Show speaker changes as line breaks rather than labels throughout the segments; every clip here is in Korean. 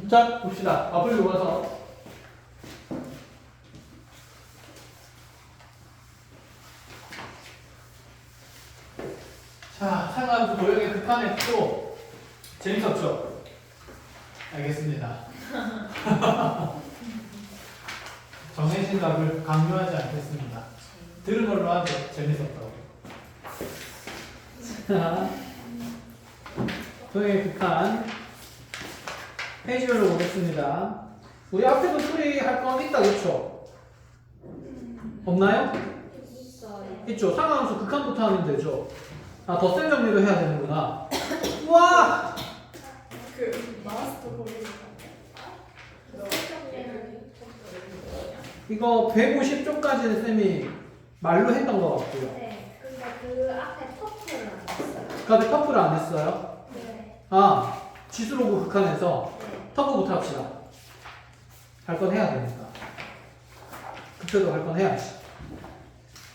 자, 봅시다. 앞을 요봐서. 자, 상하수 도형의 극한했고 재밌었죠? 알겠습니다. 정해진 답을 강요하지 않겠습니다. 들은 걸로 하죠. 재밌었다고. 자, 도형의 극한 페이지별로 보겠습니다. 우리 앞에도 풀이할 건 있다, 그렇죠? 없나요?
있어요.
있죠. 상하함수 극한부터 하면 되죠. 아, 덧셈 정리도 해야 되는구나. 우와!
그 마스터 거리는
이거 150쪽까지는 쌤이 말로 했던 것 같고요.
네. 근데 그 앞에 터프를 안 했어요.
그 앞에 터프를 안 했어요?
네.
아, 지수로그 극한에서
네.
터프부터 합시다. 할 건 해야 되니까. 그때도 할 건 해야지.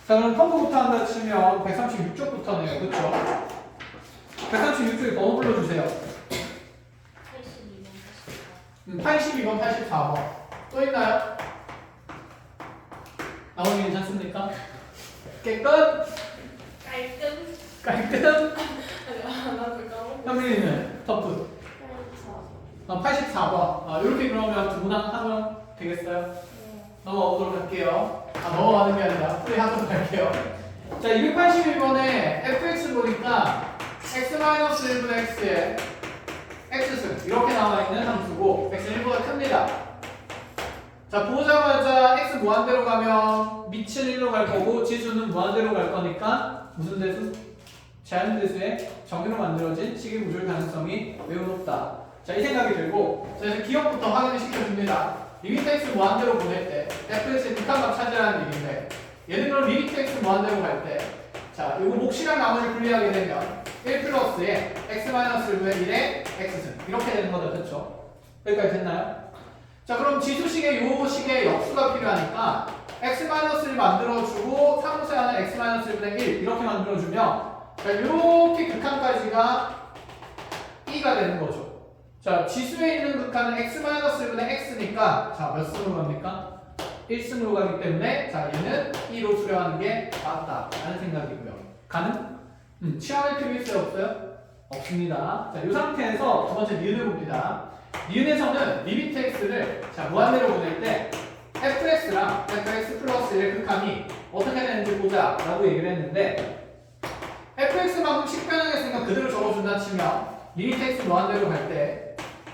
자, 그럼 터프부터 한다 치면 136쪽부터네요. 그쵸? 136쪽에 번호 불러주세요.
82번
82번, 84번. 또 있나요? 나머지 괜찮습니까? 깨끗?
깔끔.
깔끔?
나도 까먹고.
현민이는 터프. 84번. 이렇게 그러면 두분하면 되겠어요?
네.
넘어가 보도록 할게요. 넘어가는 게 아니라 풀이하도록 할게요. 자, 281번에 fx 보니까 x-1분의 x에 x승 이렇게 나와 있는 함수고 x는 1보다 큽니다. 자, 보자마자 x 무한대로 가면 밑은 1로 갈 거고 지수는 무한대로 갈 거니까 무슨 대수? 제한대수의 정의로 만들어진 식의 구조의 가능성이 매우 높다. 자, 이 생각이 들고 그래서 기억부터 확인을 시켜줍니다. 리미트 x 무한대로 보낼 때 fx의 극한값 찾으라는 얘기인데 얘는 그럼 리미트 x 무한대로 갈 때 자, 요거 몫이랑 나머지 분리하게 되면 1 플러스에 x-1분의 1의 x승 이렇게 되는 거죠. 그쵸? 여기까지 됐나요? 자, 그럼 지수식의 요 식의 역수가 필요하니까 x-1 만들어주고 상수에 하는 x-1분의 1 이렇게 만들어주면 자, 이렇게 극한까지가 2가 되는 거죠. 자, 지수에 있는 극한은 x-1분의 x니까 자, 몇 승으로 갑니까? 1승으로 가기 때문에 자, 얘는 2로 수렴하는 게 맞다 라는 생각이고요. 가능? 취함의 필요 있어요? 없어요? 없습니다. 자, 이 상태에서 두 번째 니은을 봅니다. 니은에서는 리미트 x를 자, 무한대로 보낼 때 fx랑 fx 플러스의 극한이 어떻게 되는지 보자 라고 얘기를 했는데 fx만큼 식변형했으니까 그대로 적어준다 치면 리미트 x 무한대로 갈 때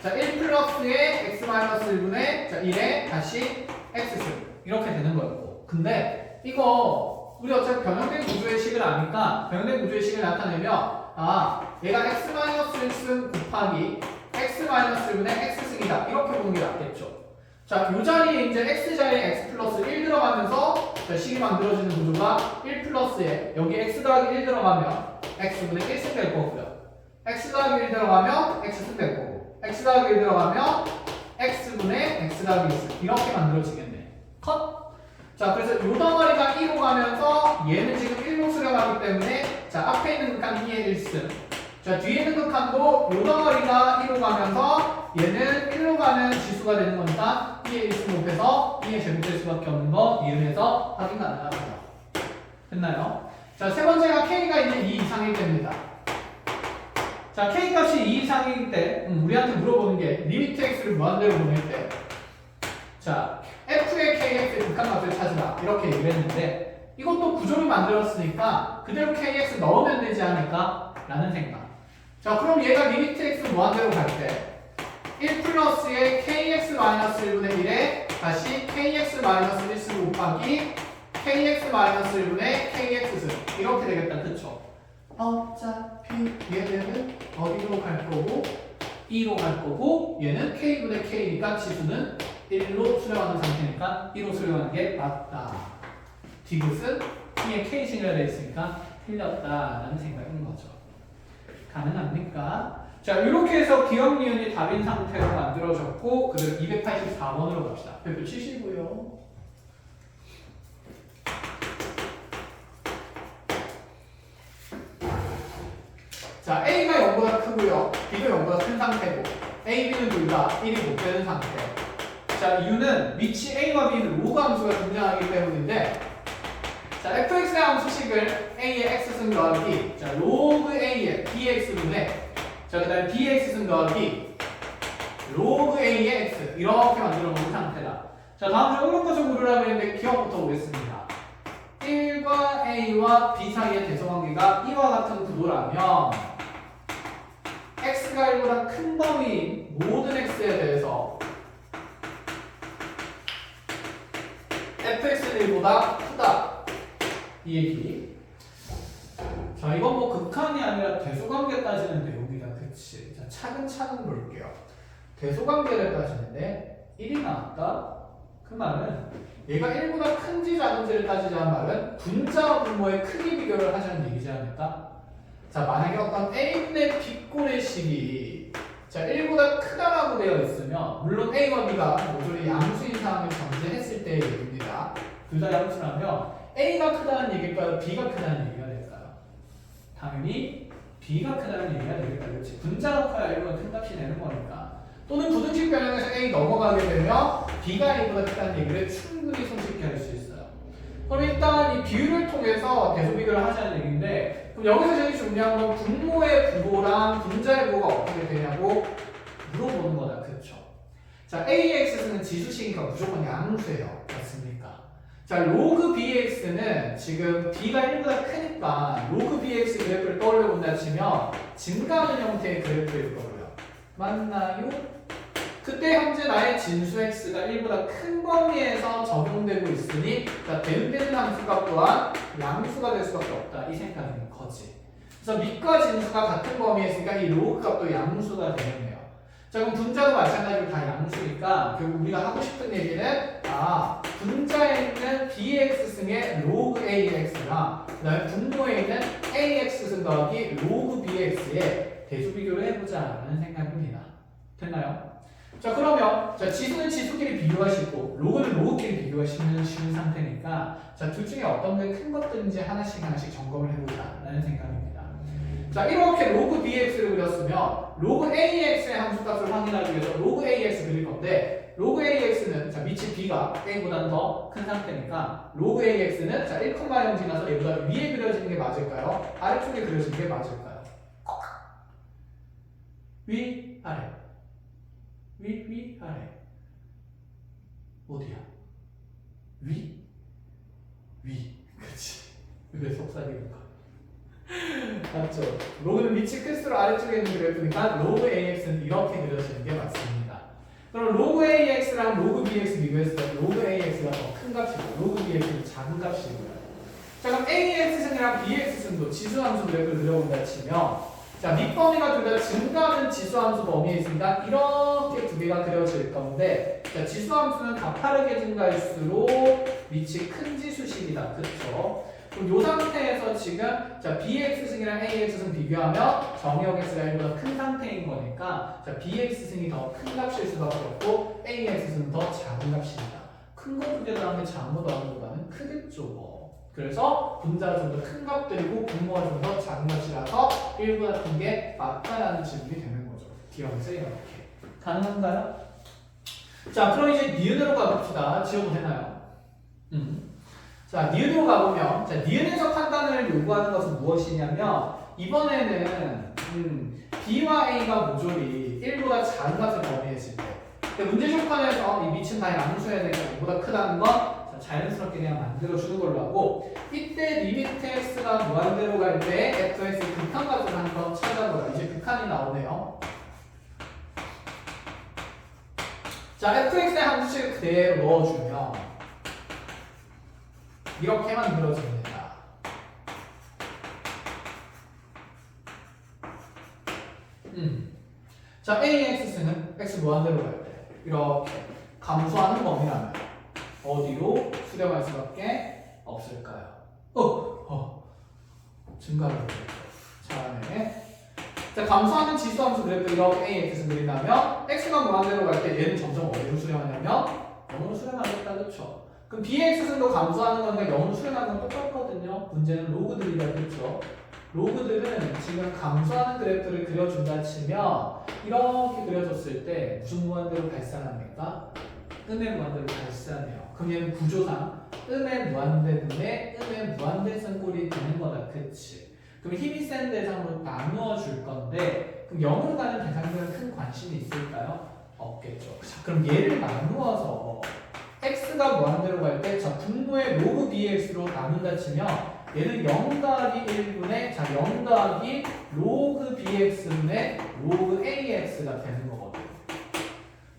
자, 1 플러스의 x-1분의 자, 1에 다시 x승 이렇게 되는 거였고 근데 이거 우리 어차피 변형된 구조의 식을 아니까 변형된 구조의 식을 나타내면 아, 얘가 x-1승 곱하기 x-1분의 x승이다 이렇게 보는 게 낫겠죠. 자, 이 자리에 이제 x자리에 x 플러스 1 들어가면서 자, 식이 만들어지는 구조가 1 플러스에 여기 x 더하기 1 들어가면 x분의 1승 될 거고요. x 더하기 1 들어가면 x승 될 거고 x 더하기 1 들어가면 x분의 x 더하기 1승 이렇게 만들어지겠네. 컷? 자, 그래서 요 덩어리가 2로 가면서 얘는 지금 1로 수렴하기 때문에 자, 앞에 있는 극한 2의 1승 자, 뒤에 있는 극한도 요 덩어리가 2로 가면서 얘는 1로 가는 지수가 되는 거니까 2의 1승 곱해서 2의 제곱될 수밖에 없는 거 이은에서 확인 가능합니다. 됐나요? 자, 세 번째가 k가 이제 2 이상일 때입니다. 자, k 값이 2 이상일 때 우리한테 물어보는 게 리미트 x를 무한대로 보낼 때 자, f의 kx의 극한값을 찾으라 이렇게 얘기를 했는데 이것도 구조를 만들었으니까 그대로 kx 넣으면 되지 않을까? 라는 생각. 자, 그럼 얘가 리미트 x 무한대로 갈 때 1 플러스의 kx-1분의 1에 다시 kx-1승 곱하기 kx-1분의 kx승 이렇게 되겠다. 그쵸? 어차피 얘는 어디로 갈 거고 2로 갈 거고 얘는 k분의 k니까 지수는 1로 수렴하는 상태니까 1로 수렴하는 게 맞다. 디귿은 t에 k승이라 되어 있으니까 틀렸다라는 생각인 거죠. 가능합니까? 자, 이렇게 해서 기억 니은이 답인 상태로 만들어졌고 그대로 284번으로 갑시다. 별표 치시고요. 자, A가 0보다 크고요. B도 0보다 큰 상태고 A, B는 둘 다 1이 못 되는 상태. 자, 이유는 위치 A와 B는 로그 함수가 등장하기 때문인데, 자, fx의 함수식을 A의 x승 더하기, 자, 로그 A의 bx분의, 자, 그 다음에 bx승 더하기, 로그 A의 x, 이렇게 만들어 놓은 상태다. 자, 다음 주 오른쪽으로 고르라고 했는데 기억부터 보겠습니다. 1과 A와 B 사이의 대소관계가 이와 같은 구도라면 x가 1보다 큰 범위인 모든 x에 대해서 fx는 1보다 크다. 이 얘기. 자, 이건 뭐 극한이 아니라 대소관계 따지는 내용이다. 그치? 자, 차근차근 볼게요. 대소관계를 따지는데 1이 나왔다? 그 말은 얘가 1보다 큰지 작은지를 따지자는 말은 분자와 분모의 크기 비교를 하자는 얘기지 않을까? 자, 만약에 어떤 A분의 B꼴의 식이 자 1보다 크다라고 되어 있으면 물론 A와 B가 모조리 양수인 상황을 전제했을 때의 얘기입니다. 둘 다 양수라면 A가 크다는 얘기일까요? B가 크다는 얘기가 될까요? 당연히 B가 크다는 얘기가 되겠다. 그렇지? 분자가 커야 1보다 큰 값이 되는 거니까. 또는 부등식 변형에서 A 넘어가게 되면 B가 A보다 크다는 얘기를 충분히 손쉽게 할 수 있어요. 그럼 일단 이 비율을 통해서 대소비교를 하자는 얘기인데, 그럼 여기서 제일 중요한 건 분모의 부호랑 분자의 부호가 어떻게 되냐고 물어보는 거다. 그렇죠? 자, AX는 지수식이니까 무조건 양수예요. 맞습니까? 자, 로그 BX는 지금 B가 1보다 크니까 로그 BX 그래프를 떠올려 본다 치면 증가하는 형태의 그래프일 거고요. 맞나요? 그때 현재 나의 진수 x가 1보다 큰 범위에서 적용되고 있으니 자, 대응되는 함수값 또한 양수가 될 수밖에 없다. 이 생각인 거지. 그래서 밑과 진수가 같은 범위에 있으니까 이 로그 값도 양수가 되겠네요. 자, 그럼 분자도 마찬가지로 다 양수니까 결국 우리가 하고 싶은 얘기는 분자에 있는 bx승의 로그 ax랑 그 다음에 분모에 있는 ax승 더하기 로그 bx의 대수비교를 해보자라는 생각입니다. 됐나요? 자, 그러면 자, 지수는 지수끼리 비교가 쉽고 로그는 로그끼리 비교가 쉬운 상태니까 자, 둘 중에 어떤 게 큰 것들인지 하나씩 점검을 해보자라는 생각입니다. 자, 이렇게 로그 bx를 그렸으면 로그 ax의 함수값을 확인하기 위해서 로그 ax 그릴 건데 로그 ax는 자, 밑이 b가 a보다는 더 큰 상태니까 로그 ax는 자, 1,0 지나서 얘보다 위에 그려지는 게 맞을까요? 아래쪽에 그려지는 게 맞을까요? 위, 아래. 위, 아래. 어디야? 위? 그렇지. 왜 속삭이는 거야? 맞죠? 로그는 밑이 클수록 아래쪽에 있는 그래프니까 로그 AX는 이렇게 그려지는 게 맞습니다. 그럼 로그 AX랑 로그 BX 비교했을 때 로그 AX가 더 큰 값이고 로그 BX는 작은 값이고요. 자, 그럼 AX승이랑 BX승도 지수함수 그래프를 그려본다 치면 자, 밑범위가 둘 다 증가하는 지수함수 범위에 있으니까 이렇게 두 개가 그려질 건데 자, 지수함수는 가파르게 증가할수록 밑이 큰 지수식이다. 그렇죠? 그럼 이 상태에서 지금 자, BX승이랑 AX승 비교하면 정의역 X가 1보다 큰 상태인 거니까 자, BX승이 더 큰 값일 수밖에 없고 AX승은 더 작은 값입니다. 큰 거 두 개 더하면 작은 거 더하는 것보다는 크겠죠. 뭐. 그래서 분자가 좀 더 큰 값들이고 분모가 좀 더 작은 값이라서 1보다 큰 게 맞다라는 질문이 되는 거죠. 기억에서 이렇게. 가능한가요? 자, 그럼 이제 니은으로 가봅시다. 지워도 되나요? 자, 니은으로 가보면 자, 니은에서 판단을 요구하는 것은 무엇이냐면 이번에는 B와 A가 모조리 1보다 작은 값을 범위했을 때 근데 문제 조건에서 이 밑은 다 양수해야 되니까 1보다 크다는 건 자연스럽게 그냥 만들어주는 걸로 하고 이때 리미트 x가 무한대로 갈 때 fx의 극한값을 한번 찾아보라. 이제 극한이 나오네요. 자, fx의 함수식을 그대로 넣어주면 이렇게 만들어집니다. 자, AX는 x 무한대로 갈 때 이렇게 감소하는 범위라면 어디로 수렴할 수밖에 없을까요? 증가를 해주죠. 잘하네. 자, 감소하는 지수함수 그래프 이렇게 AX를 그린다면 x가 무한대로 갈 때 얘는 점점 어디로 수렴하냐면 0으로 수렴하겠다. 그렇죠? 그럼 BX승도 감소하는 건데 0으로 수렴하는 건 똑같거든요. 문제는 로그들이다. 그렇죠? 로그들은 지금 감소하는 그래프를 그려준다 치면 이렇게 그려줬을 때 무슨 무한대로 발산합니까? 음의 무한대로 발산해요. 그럼 얘는 구조상 음의 무한대분의 음의 무한대승꼴이 되는 거다. 그치? 그럼 힘이 센 대상으로 나누어 줄 건데 그럼 0으로 가는 대상들은 큰 관심이 있을까요? 없겠죠. 자, 그럼 얘를 나누어서 x가 무한대로 갈 때 자, 분모의 로그 bx로 나눈다 치면 얘는 0 더하기 1분의 자, 0 더하기 로그 bx분의 로그 ax가 되는 거거든요.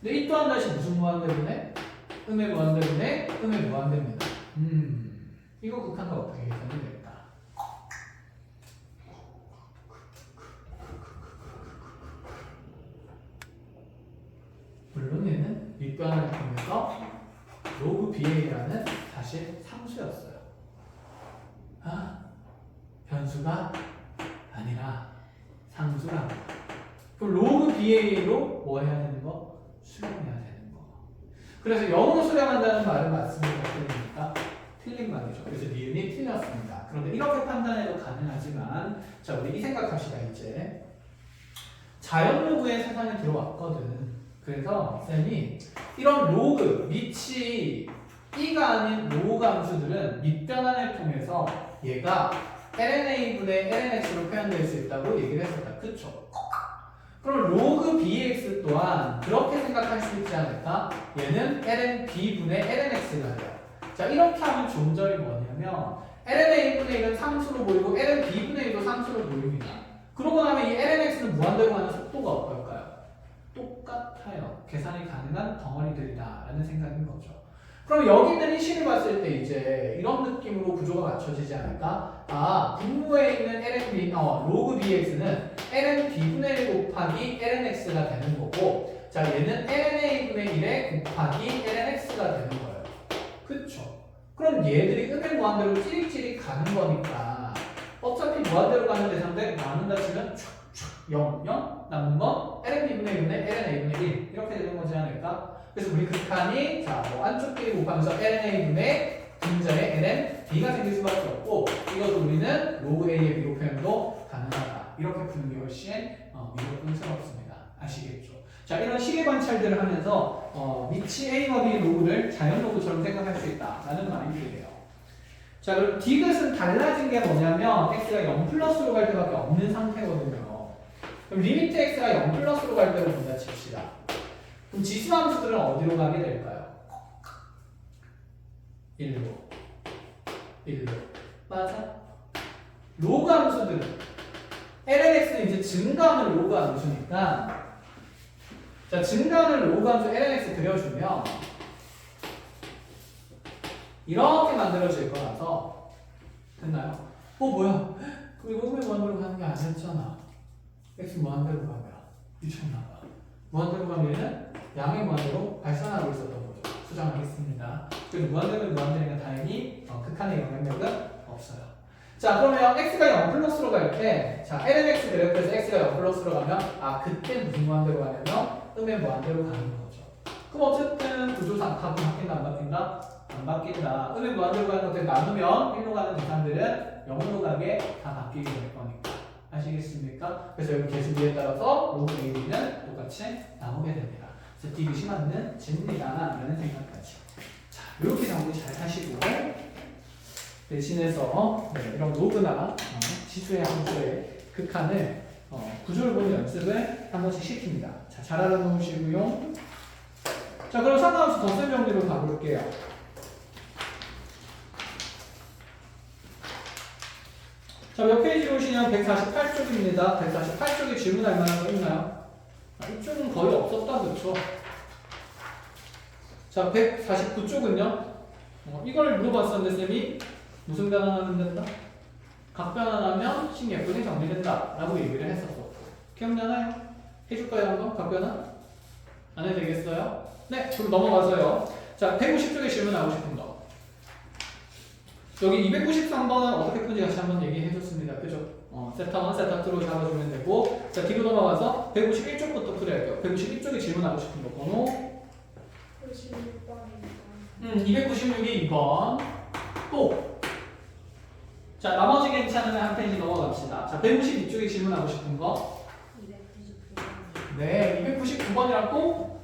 근데 이 또한 다시 무슨 무한대분의? 음의 무한대분의 음의 무한대입니다. 이거 극한가 어떻게 계산이 될까? 물론 얘는 밑변을 통해서 로그 BA라는 사실 상수였어요. 아, 변수가 아니라 상수라는 거. 그럼 로그 BA로 뭐 해야 되는 거? 수렴해야 되는 거. 그래서 0으로 수렴한다는 말은 맞습니까? 틀립니까? 틀린 말이죠. 그래서 니은이 틀렸습니다. 그런데 이렇게 판단해도 가능하지만 자, 우리 이 생각합시다. 이제 자연 로그의 세상에 들어왔거든. 그래서 쌤이 이런 로그, 밑이 E가 아닌 로그 함수들은 밑변환을 통해서 얘가 lna분의 lnx로 표현될 수 있다고 얘기를 했었다. 그쵸? 그럼 로그 bx 또한 그렇게 생각할 수 있지 않을까? 얘는 lnb분의 lnx가 돼요. 자, 이렇게 하면 좋은 점이 뭐냐면 lna분의 1은 상수로 보이고 lnb분의 1도 상수로 보입니다. 그러고 나면 이 lnx는 무한대로 가는 속도가 어떨까요? 똑같아요. 계산이 가능한 덩어리들이다 라는 생각인 거죠. 그럼 여기 있는 이 식을 봤을 때 이제 이런 느낌으로 구조가 맞춰지지 않을까? 아, 분모에 있는 로그 bx는 lnb분의 1 곱하기 lnx가 되는 거고 자, 얘는 lna분의 1에 곱하기 lnx가 되는 거예요. 그쵸? 그럼 얘들이 음의 무한대로 찌릿찌릿 가는 거니까 어차피 무한대로 가는 대상들 나눈다 치면 0, 0 남는 건 lnb분의 1분의 lna분의 1 이렇게 되는 거지 않을까? 그래서 우리 극한이 자, 뭐 안쪽 끼리 곱하면서 lna분의 분자의 lnb가 생길 수밖에 없고 이것도 우리는 로그 a의 미로 표현도 가능하다. 이렇게 푸는 게 훨씬 미로끈스럽습니다. 아시겠죠? 자, 이런 시계 관찰들을 하면서 밑이 a와 b 로그를 자연 로그처럼 생각할 수 있다라는 마인드예요. 자, 그럼 디귿은 달라진 게 뭐냐면 x가 0 플러스로 갈 때밖에 없는 상태거든요. 그럼 리미트 x가 0 플러스로 갈 때로 본다 칩시다. 그럼 지수함수들은 어디로 가게 될까요? 1로. 맞아? 로그 함수들은 lnx는 이제 증가하는 로그 함수니까 자, 증가하는 로그 함수 lnx 그려주면 이렇게 만들어질 거라서 됐나요? 뭐야? 그리고 음의 무한대로 가는 게 아니었잖아. x 무한대로 가면 미쳤나봐. 무한대로 가면은 양의 무한대로 발산하고 있었던 거죠. 수정하겠습니다. 그리고 무한대면 무한대니까 당연히 극한의 영향력은 없어요. 자, 그러면 x가 0 플러스로 갈 때, 자, lnx 그래프에서 x가 0 플러스로 가면, 아, 그때 무슨 무한대로 가냐면, 음의 무한대로 가는 거죠. 그럼 어쨌든 구조상 답은 바뀐다, 안 바뀐다? 안 바뀐다. 음의 무한대로 가는 것들 나누면 1로 가는 대상들은 0으로 가게 다 바뀌게 될 거니까. 아시겠습니까? 그래서 여기 계수비에 따라서 로그 AB는 똑같이 나오게 됩니다. 그래서 디귿이 맞는 진리다 라는 생각까지. 자, 이렇게 정리 잘 하시고 대신해서 이런 로그나 지수의 함수의 극한을 구조를 보는 연습을 한 번씩 시킵니다. 자, 잘 알아놓으시고요. 자, 그럼 상관없이 덧셈 정리로 가볼게요. 자, 몇 페이지로 오시냐면 148쪽입니다. 148쪽에 질문할 만한 거 있나요? 이쪽은 거의 없었다, 그렇죠? 자, 149쪽은요? 이걸 물어봤었는데 쌤이 무슨 변환하면 된다? 각 변환하면 식 예쁘게 정리된다 라고 얘기를 했었고 기억나나요? 해줄까요 한번? 각 변환? 안 해도 되겠어요? 네, 그럼 넘어가서요. 자, 150쪽에 질문하고 싶은 거. 여기 293번은 어떻게 푸는지 같이 한번 얘기해 줬습니다. 그죠? 세타 1, 세타 2로 잡아주면 되고 자, 뒤로 넘어가서 151쪽부터 풀어야 돼요. 151쪽에 질문하고 싶은 거 번호
96번입니다.
296이 2번 또 자, 나머지 괜찮으면 한 페이지 넘어갑시다. 자, 152쪽에 질문하고 싶은 거.
299번.
네, 299번이라고.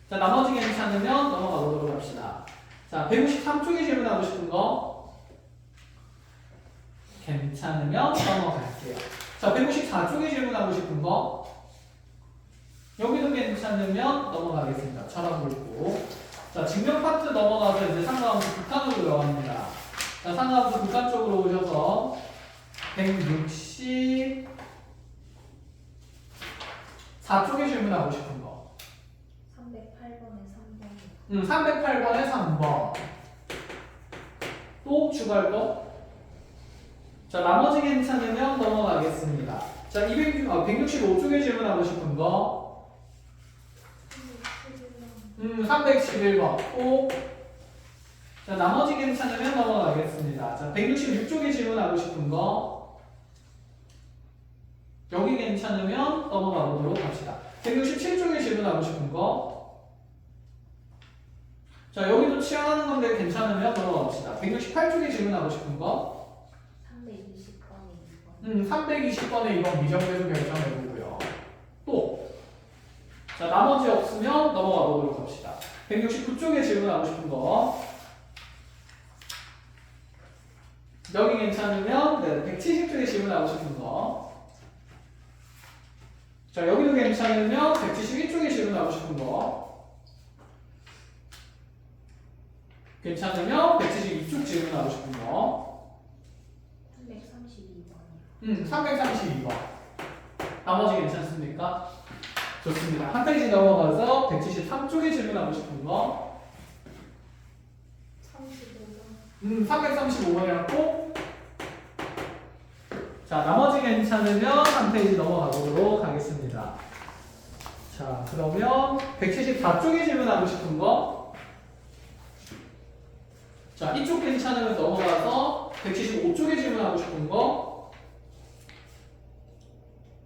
자, 나머지 괜찮으면 넘어가 보도록 합시다. 자, 153쪽에 질문하고 싶은 거. 괜찮으면 넘어갈게요. 자, 154쪽에 질문하고 싶은 거. 여기도 괜찮으면 넘어가겠습니다. 쳐다보고. 자, 증명 파트 넘어가서 이제 상가함수 극한으로 들어갑니다. 자, 상가함수 극한 쪽으로 오셔서 164쪽에 질문하고 싶은 거.
308번에 3번.
308번에 3번. 또 추가할 거? 자, 나머지 괜찮으면 넘어가겠습니다. 자, 165쪽에 질문하고 싶은 거. 311번. 또. 자, 나머지 괜찮으면 넘어가겠습니다. 자, 166쪽에 질문하고 싶은 거. 여기 괜찮으면 넘어가 보도록 합시다. 167쪽에 질문하고 싶은 거. 자, 여기도 취향하는 건데 괜찮으면 넘어갑시다. 168쪽에 질문하고 싶은 거.
320번에 2번.
320번에 2번 미정계수 결정해보고요. 또. 자, 나머지 없으면 넘어가 보도록 합시다. 169쪽에 질문하고 싶은 거. 여기 괜찮으면 170쪽에 질문하고 싶은 거. 자, 여기도 괜찮으면 171쪽에 질문하고 싶은 거. 괜찮으면 172쪽 질문하고 싶은 거.
332번이요.
332번. 나머지 괜찮습니까? 좋습니다. 한 페이지 넘어가서 173쪽에 질문하고 싶은 거.
35번.
335번이었고. 자, 나머지 괜찮으면 한 페이지 넘어가 보도록 하겠습니다. 자, 그러면 174쪽에 질문하고 싶은 거. 자, 이쪽 괜찮으면 넘어가서 175쪽에 질문하고 싶은 거.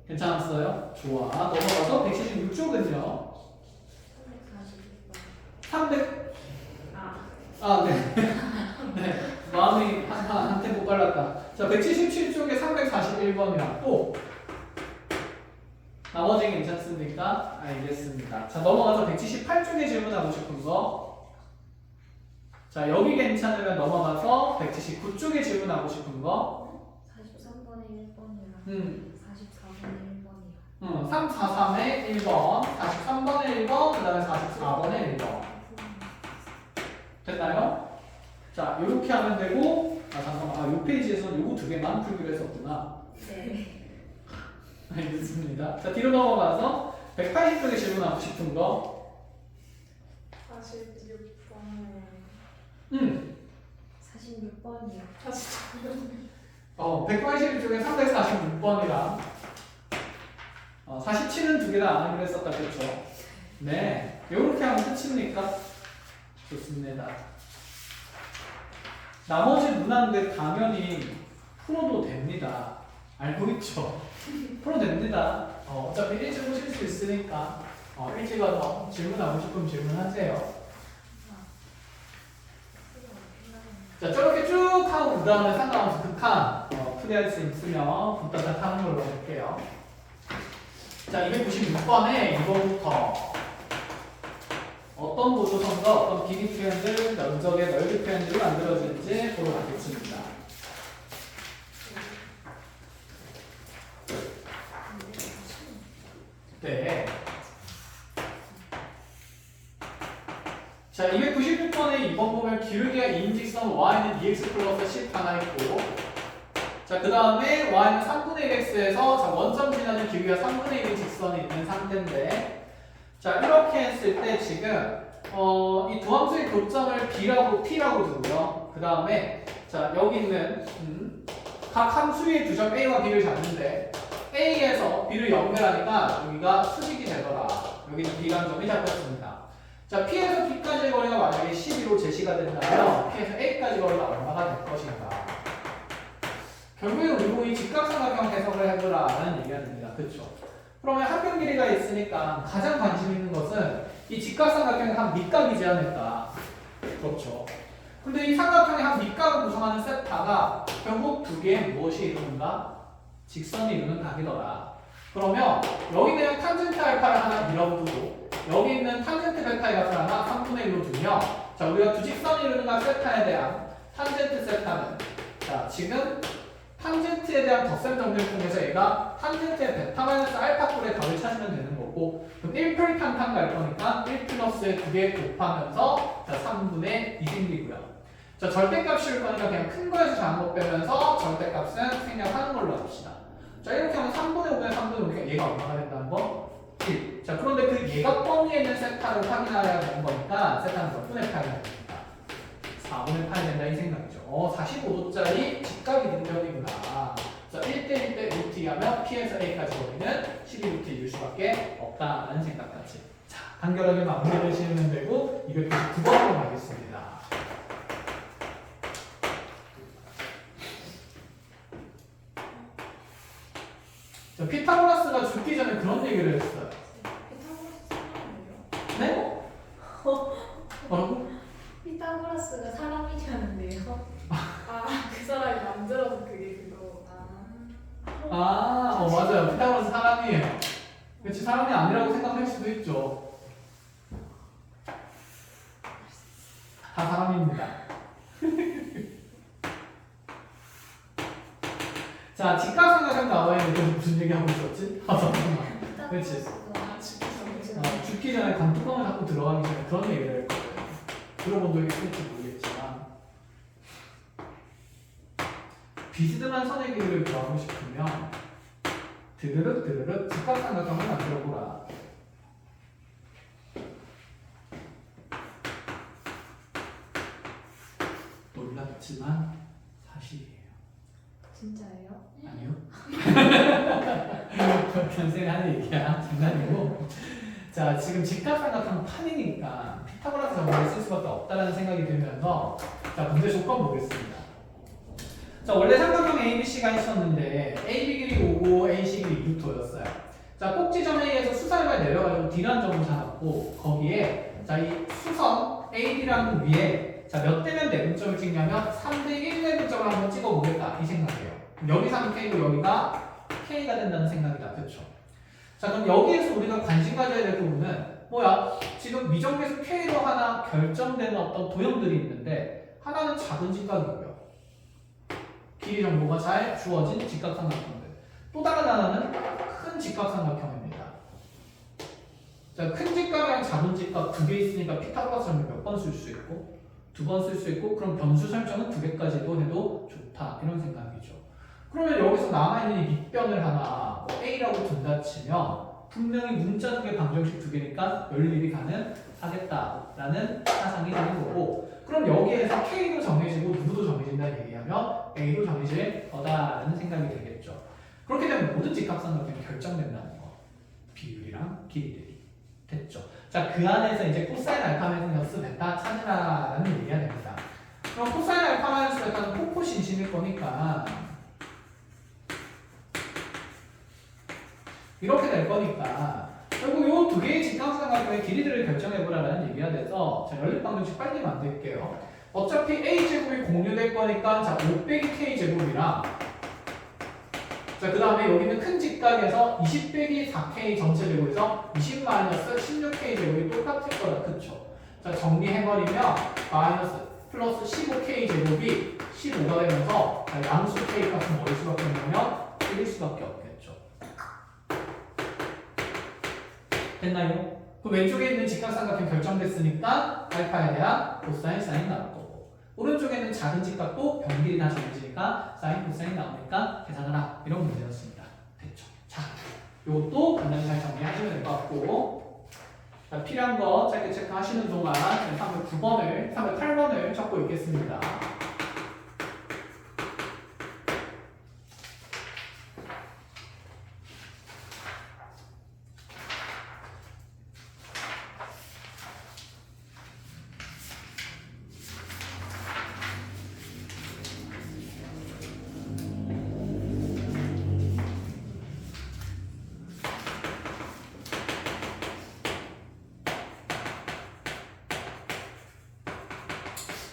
괜찮았어요? 좋아. 넘어가서 176쪽은요.
346번.
300.
아.
네. 네. 마음이 한 템포 빨랐다. 자, 177쪽에 341번이랑 또. 나머지 괜찮습니까? 알겠습니다. 자, 넘어가서 178쪽에 질문하고 싶은 거. 자, 여기 괜찮으면 넘어가서 179쪽에 질문하고 싶은 거.
43번에 1번이랑 44번에 1번이요.
343에 1번, 43번에 1번, 그 다음에 44번에 1번. 됐나요? 자, 요렇게 하면 되고, 잠깐만, 요 페이지에서는 요거 두 개만 풀기로 했었구나.
네.
알겠습니다. 자, 뒤로 넘어가서 180쪽에 질문하고 싶은 거.
46번에
음,
46번이요.
181쪽에 346번이랑 47은 두 개 다 안 하기로 했었다, 그렇죠? 네, 요렇게 하면 끝입니까? 좋습니다. 나머지 문항들 당연히 풀어도 됩니다. 알고 있죠? 풀어도 됩니다. 어차피 일찍 오실 수 있으니까 일찍 와서 질문하고 싶으면 질문하세요. 자, 저렇게 쭉 하고 그 다음에 상관없이 극한 풀이할 수 있으면 붙다닥 하는 걸로 할게요. 자, 296번에 이거부터 어떤 보조선과 어떤 길이 표현들, 면적의 넓이 표현들이 만들어지는지 보러 가겠습니다. 네. 자, 296번에 2번 보면 기울기가 2인 직선 y는 2x 플러스 10 하나 있고, 자, 그 다음에 y는 3분의 1x에서 자, 원점 지나는 기울기가 3분의 1인 직선이 있는 상태인데, 자, 이렇게 했을 때 지금 이 두 함수의 교점을 B라고 P라고 두고요. 그 다음에 자, 여기 있는 각 함수의 두 점 A와 B를 잡는데 A에서 B를 연결하니까 여기가 수직이 되더라. 여기는 B라는 점이 잡혔습니다. 자, P에서 B까지의 거리가 만약에 12로 제시가 된다면 P에서 A까지 거리가 얼마가 될 것인가? 결국에 우리고 이 직각삼각형 해석을 해보라는 얘기가 됩니다. 그렇죠? 그러면 합변 길이가 있으니까 가장 관심 있는 것은 이 직각삼각형의 한 밑각이지 않을까? 그렇죠. 근데 이 삼각형의 한 밑각을 구성하는 세타가 결국 두 개의 무엇이 이루는가? 직선이 이루는 각이더라. 그러면 여기 있는 탄젠트 알파를 하나 밀어두고 여기 있는 탄젠트 베타의 값을 하나 3분의 1로 두면 자 우리가 두 직선이 이루는 각 세타에 대한 탄젠트 세타는 자 지금 탄젠트에 대한 덧셈 정리를 통해서 얘가 탄젠트의 베타 마이너스 알파 꼴의 값을 찾으면 되는 거고 그럼 1풀 탄탄 갈 거니까 1 플러스에 2개 곱하면서 자 3분의 2 생기고요. 자 절대값일 거니까 그냥 큰 거에서 작은 거 빼면서 절대값은 생략하는 걸로 합시다. 자 이렇게 하면 3분의 5분의 3분의 5니까 얘가 얼마가 된다는 거? 1. 자 그런데 그 얘가 범위에 있는 세타를 확인해야 되는 거니까 세타는 몇 분의 8이 됩니까? 4분의 8이 된다 이 생각이죠. 45도짜리 직각이 등변이구나. 자 1대 1대 루트 2 하면 P에서 A까지 거리는 12루트 2일 수밖에 없다는 생각까지. 자 간결하게 마무리를 지으면 되고 299번으로 가겠습니다. 자, 피타고라스가 죽기 전에 그런 얘기를 했어요. 네? 뭐라고?
피타고라스가 사람이냐는데요.
그 사람이 만들어서 그게 그거.
맞아요. 피타고라스 사람이에요. 그렇지, 사람이 아니라고 생각할 수도 있죠. 다 사람입니다. 자, 직각삼각형 나와 있는데 무슨 얘기 하고 있었지? 잠깐만. 그렇지. 죽기 전에 관뚜껑을 자꾸 들어가기 전에 그런 얘기를 할 거예요. 들어본 적이 있을지 모르겠지만 비스듬한 선의 길이를 구하고 싶으면 드르륵 드르륵 직각삼각형을 만들어보라. 놀랍지만 사실이에요.
진짜예요?
아니요. 견생이 하는 얘기야. 장난이고. 자, 지금 직각삼각형 판이니까 피타고라스 정리를 쓸 수밖에 없다는 생각이 들면서 자, 문제 조건 보겠습니다. 자, 원래 삼각형 ABC가 있었는데 AB 길이 5고 AC 길이 6도였어요. 자, 꼭지점 A에서 수살발 내려가지고 D라는 점을 잡았고 거기에 자, 이 수선 AD라는 위에 자, 몇 대면 내분점을 찍냐면 3대 1 내분점을 한번 찍어보겠다 이 생각이에요. 여기서 하면 K고 여기가 K가 된다는 생각이다. 그렇죠? 자, 그럼 여기에서 우리가 관심 가져야 될 부분은 뭐야? 지금 미정계수 K로 하나 결정되는 어떤 도형들이 있는데 하나는 작은 직각이고요. 길이 정보가 잘 주어진 직각삼각형들. 또 다른 하나는 큰 직각삼각형입니다. 자, 큰 직각이랑 작은 직각 두 개 있으니까 피타고라스 정리 몇 번 쓸 수 있고 2번 쓸 수 있고 그럼 변수 설정은 2개까지도 해도 좋다 이런 생각이죠. 그러면 여기서 남아있는 이 밑변을 하나 뭐 A라고 둔다 치면 분명히 문자 2개 방정식 2개니까 연립이 가능하겠다라는 사상이 되는 거고 그럼 여기에서 K도 정해지고 누구도 정해진다는 얘기하면 A도 정해질 거다라는 생각이 되겠죠. 그렇게 되면 모든 직각삼각형이 결정된다는 거. 비율이랑 길이들이 됐죠. 자, 그 안에서 이제 코사인 알파 마이너스 베타 찾으라라는 얘기가 됩니다. 그럼 코사인 알파 마이너스 베타는 코코신신일 거니까 이렇게 될 거니까 결국 이 두 개의 직각삼각형의 길이들을 결정해보라라는 얘기가 돼서 자, 연립방정식 빨리 만들게요. 어차피 A제곱이 공유될 거니까 자, 5 빼기 K제곱이랑 자, 그 다음에 여기 있는 큰 직각에서 20 빼기 4K 전체 제곱에서 20 마이너스 16K 제곱이 똑같을 거다. 그쵸? 자, 정리해버리면 마이너스 플러스 15K 제곱이 15가 되면서 자, 양수 K 값은 뭐일 수밖에 없냐면 1일 수밖에 없겠죠. 됐나요? 그 왼쪽에 있는 직각삼각형 결정됐으니까 알파에 대한 코사인, 사인 나올 거고 오른쪽에 있는 작은 직각도 변길이 다 정해지니까 사인, 코사인 나오니까 계산하라 이런 문제였습니다. 됐죠? 자, 이것도 간단히 잘 정리하시면 될 것 같고 자, 필요한 거 짧게 체크하시는 동안 308번을 적고 있겠습니다.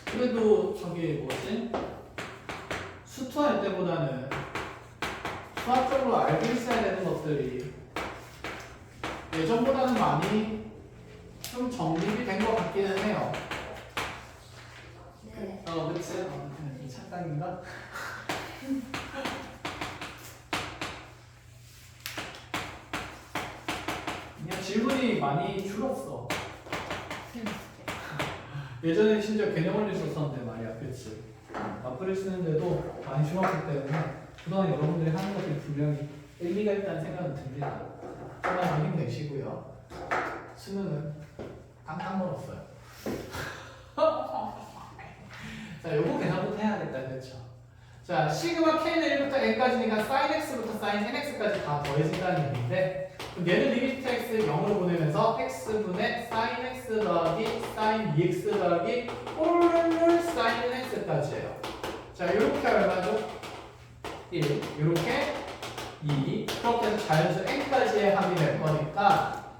그래도 저기 뭐지? 수투할 때보다는 수학적으로 알고 있어야 되는 것들이 예전보다는 많이 좀 정립이 된 것 같기는 해요.
네.
그치? 이 착각인가? 그냥 질문이 많이 줄었어. 예전에 심지어 개념 원리 썼었는데 말이야, 그치? 마플을 쓰는데도 많이 줄었기 때문에 그동안 여러분들이 하는 것들이 분명히 의미가 있다는 생각은 듭니다. 정말 더 힘내시고요. 수능은 깡깡 멀었어요. 자, 요거 계산부터 해야겠다, 그렇죠? 자, 시그마 k는 1부터 n까지니까 sin x부터 sin nx까지 다 더해진다는 얘기인데, 그럼 얘는 리미트 x 0으로 보내면서 x분의 sin x 더하기 sin 2x 더하기 홀룰 sin x까지예요. 자, 이렇게 얼마죠? 1, 이렇게 2, 그렇게 해서 자연수 n까지의 합이 될 거니까,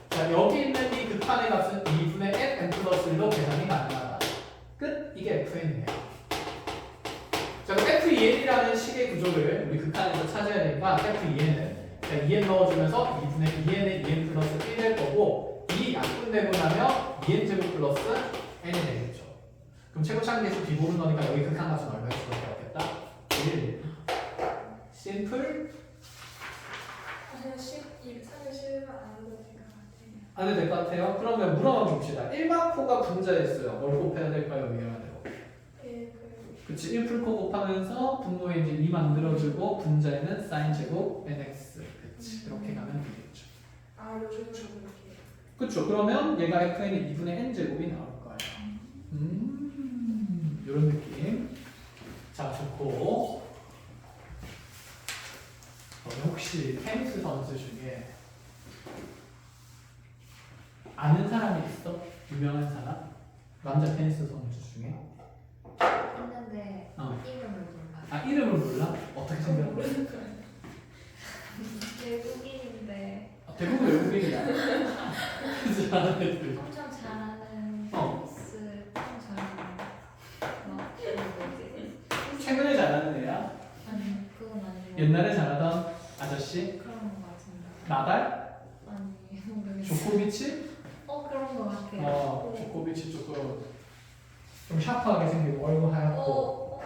자, 여기 있는 이 극한의 값은 2분의 n 플러스 1로 계산이 가능하다. 끝. 이게 FN이에요. 자, 그럼 FEN이라는 식의 구조를 우리 극한에서 찾아야 되니까 FEN은 자, 2n 넣어주면서 2분의 2n의 2n 플러스 1이 될 거고, 이 약분되고 나면 2n 제곱 플러스 n이 되겠죠. 그럼 최고차항계수 비보를 넣으니까 여기 극한 값은 얼마일 수밖에 없겠다? 1. 심플.
그냥 3을 실면 안 해도 될 것 같아요.
안 해도 될 것 같아요? 그러면 물어봐 봅시다. 1마코가 분자였어요. 뭘 곱해야 될까요? 미안하대로. 그치, 1풀코 곱하면서 분모에 이제 2 만들어주고 분자에는 sin 제곱 nx. 그치, 그렇게 가면 되겠죠.
아, 요즘은 이렇게.
그쵸, 그러면 얘가 fn이 2분의 n 제곱이 나올 거예요. 요런 느낌. 자, 좋고. 혹시 테니스 선수 중에 아는 사람이 있어? 유명한 사람? 남자 테니스 선수 중에?
했는데 이름을 몰라요.
아, 이름을 몰라? 어떻게 생겼어?
모르는 거예요.
외국인인데
대부분 외국인이야. 그치, 아는 애들.
엄청 잘하는
어.
테니스 엄청 잘하는 막 뭐지?
최근에 잘하는 애야?
아니 그건 아니고
옛날에 잘하던 아저씨?
그런 거 같은데.
나달?
아니 모르겠어.
조코비치?
그런 거 같아요.
조코비치 조금 좀 샤프하게 생기고 얼굴 하얗고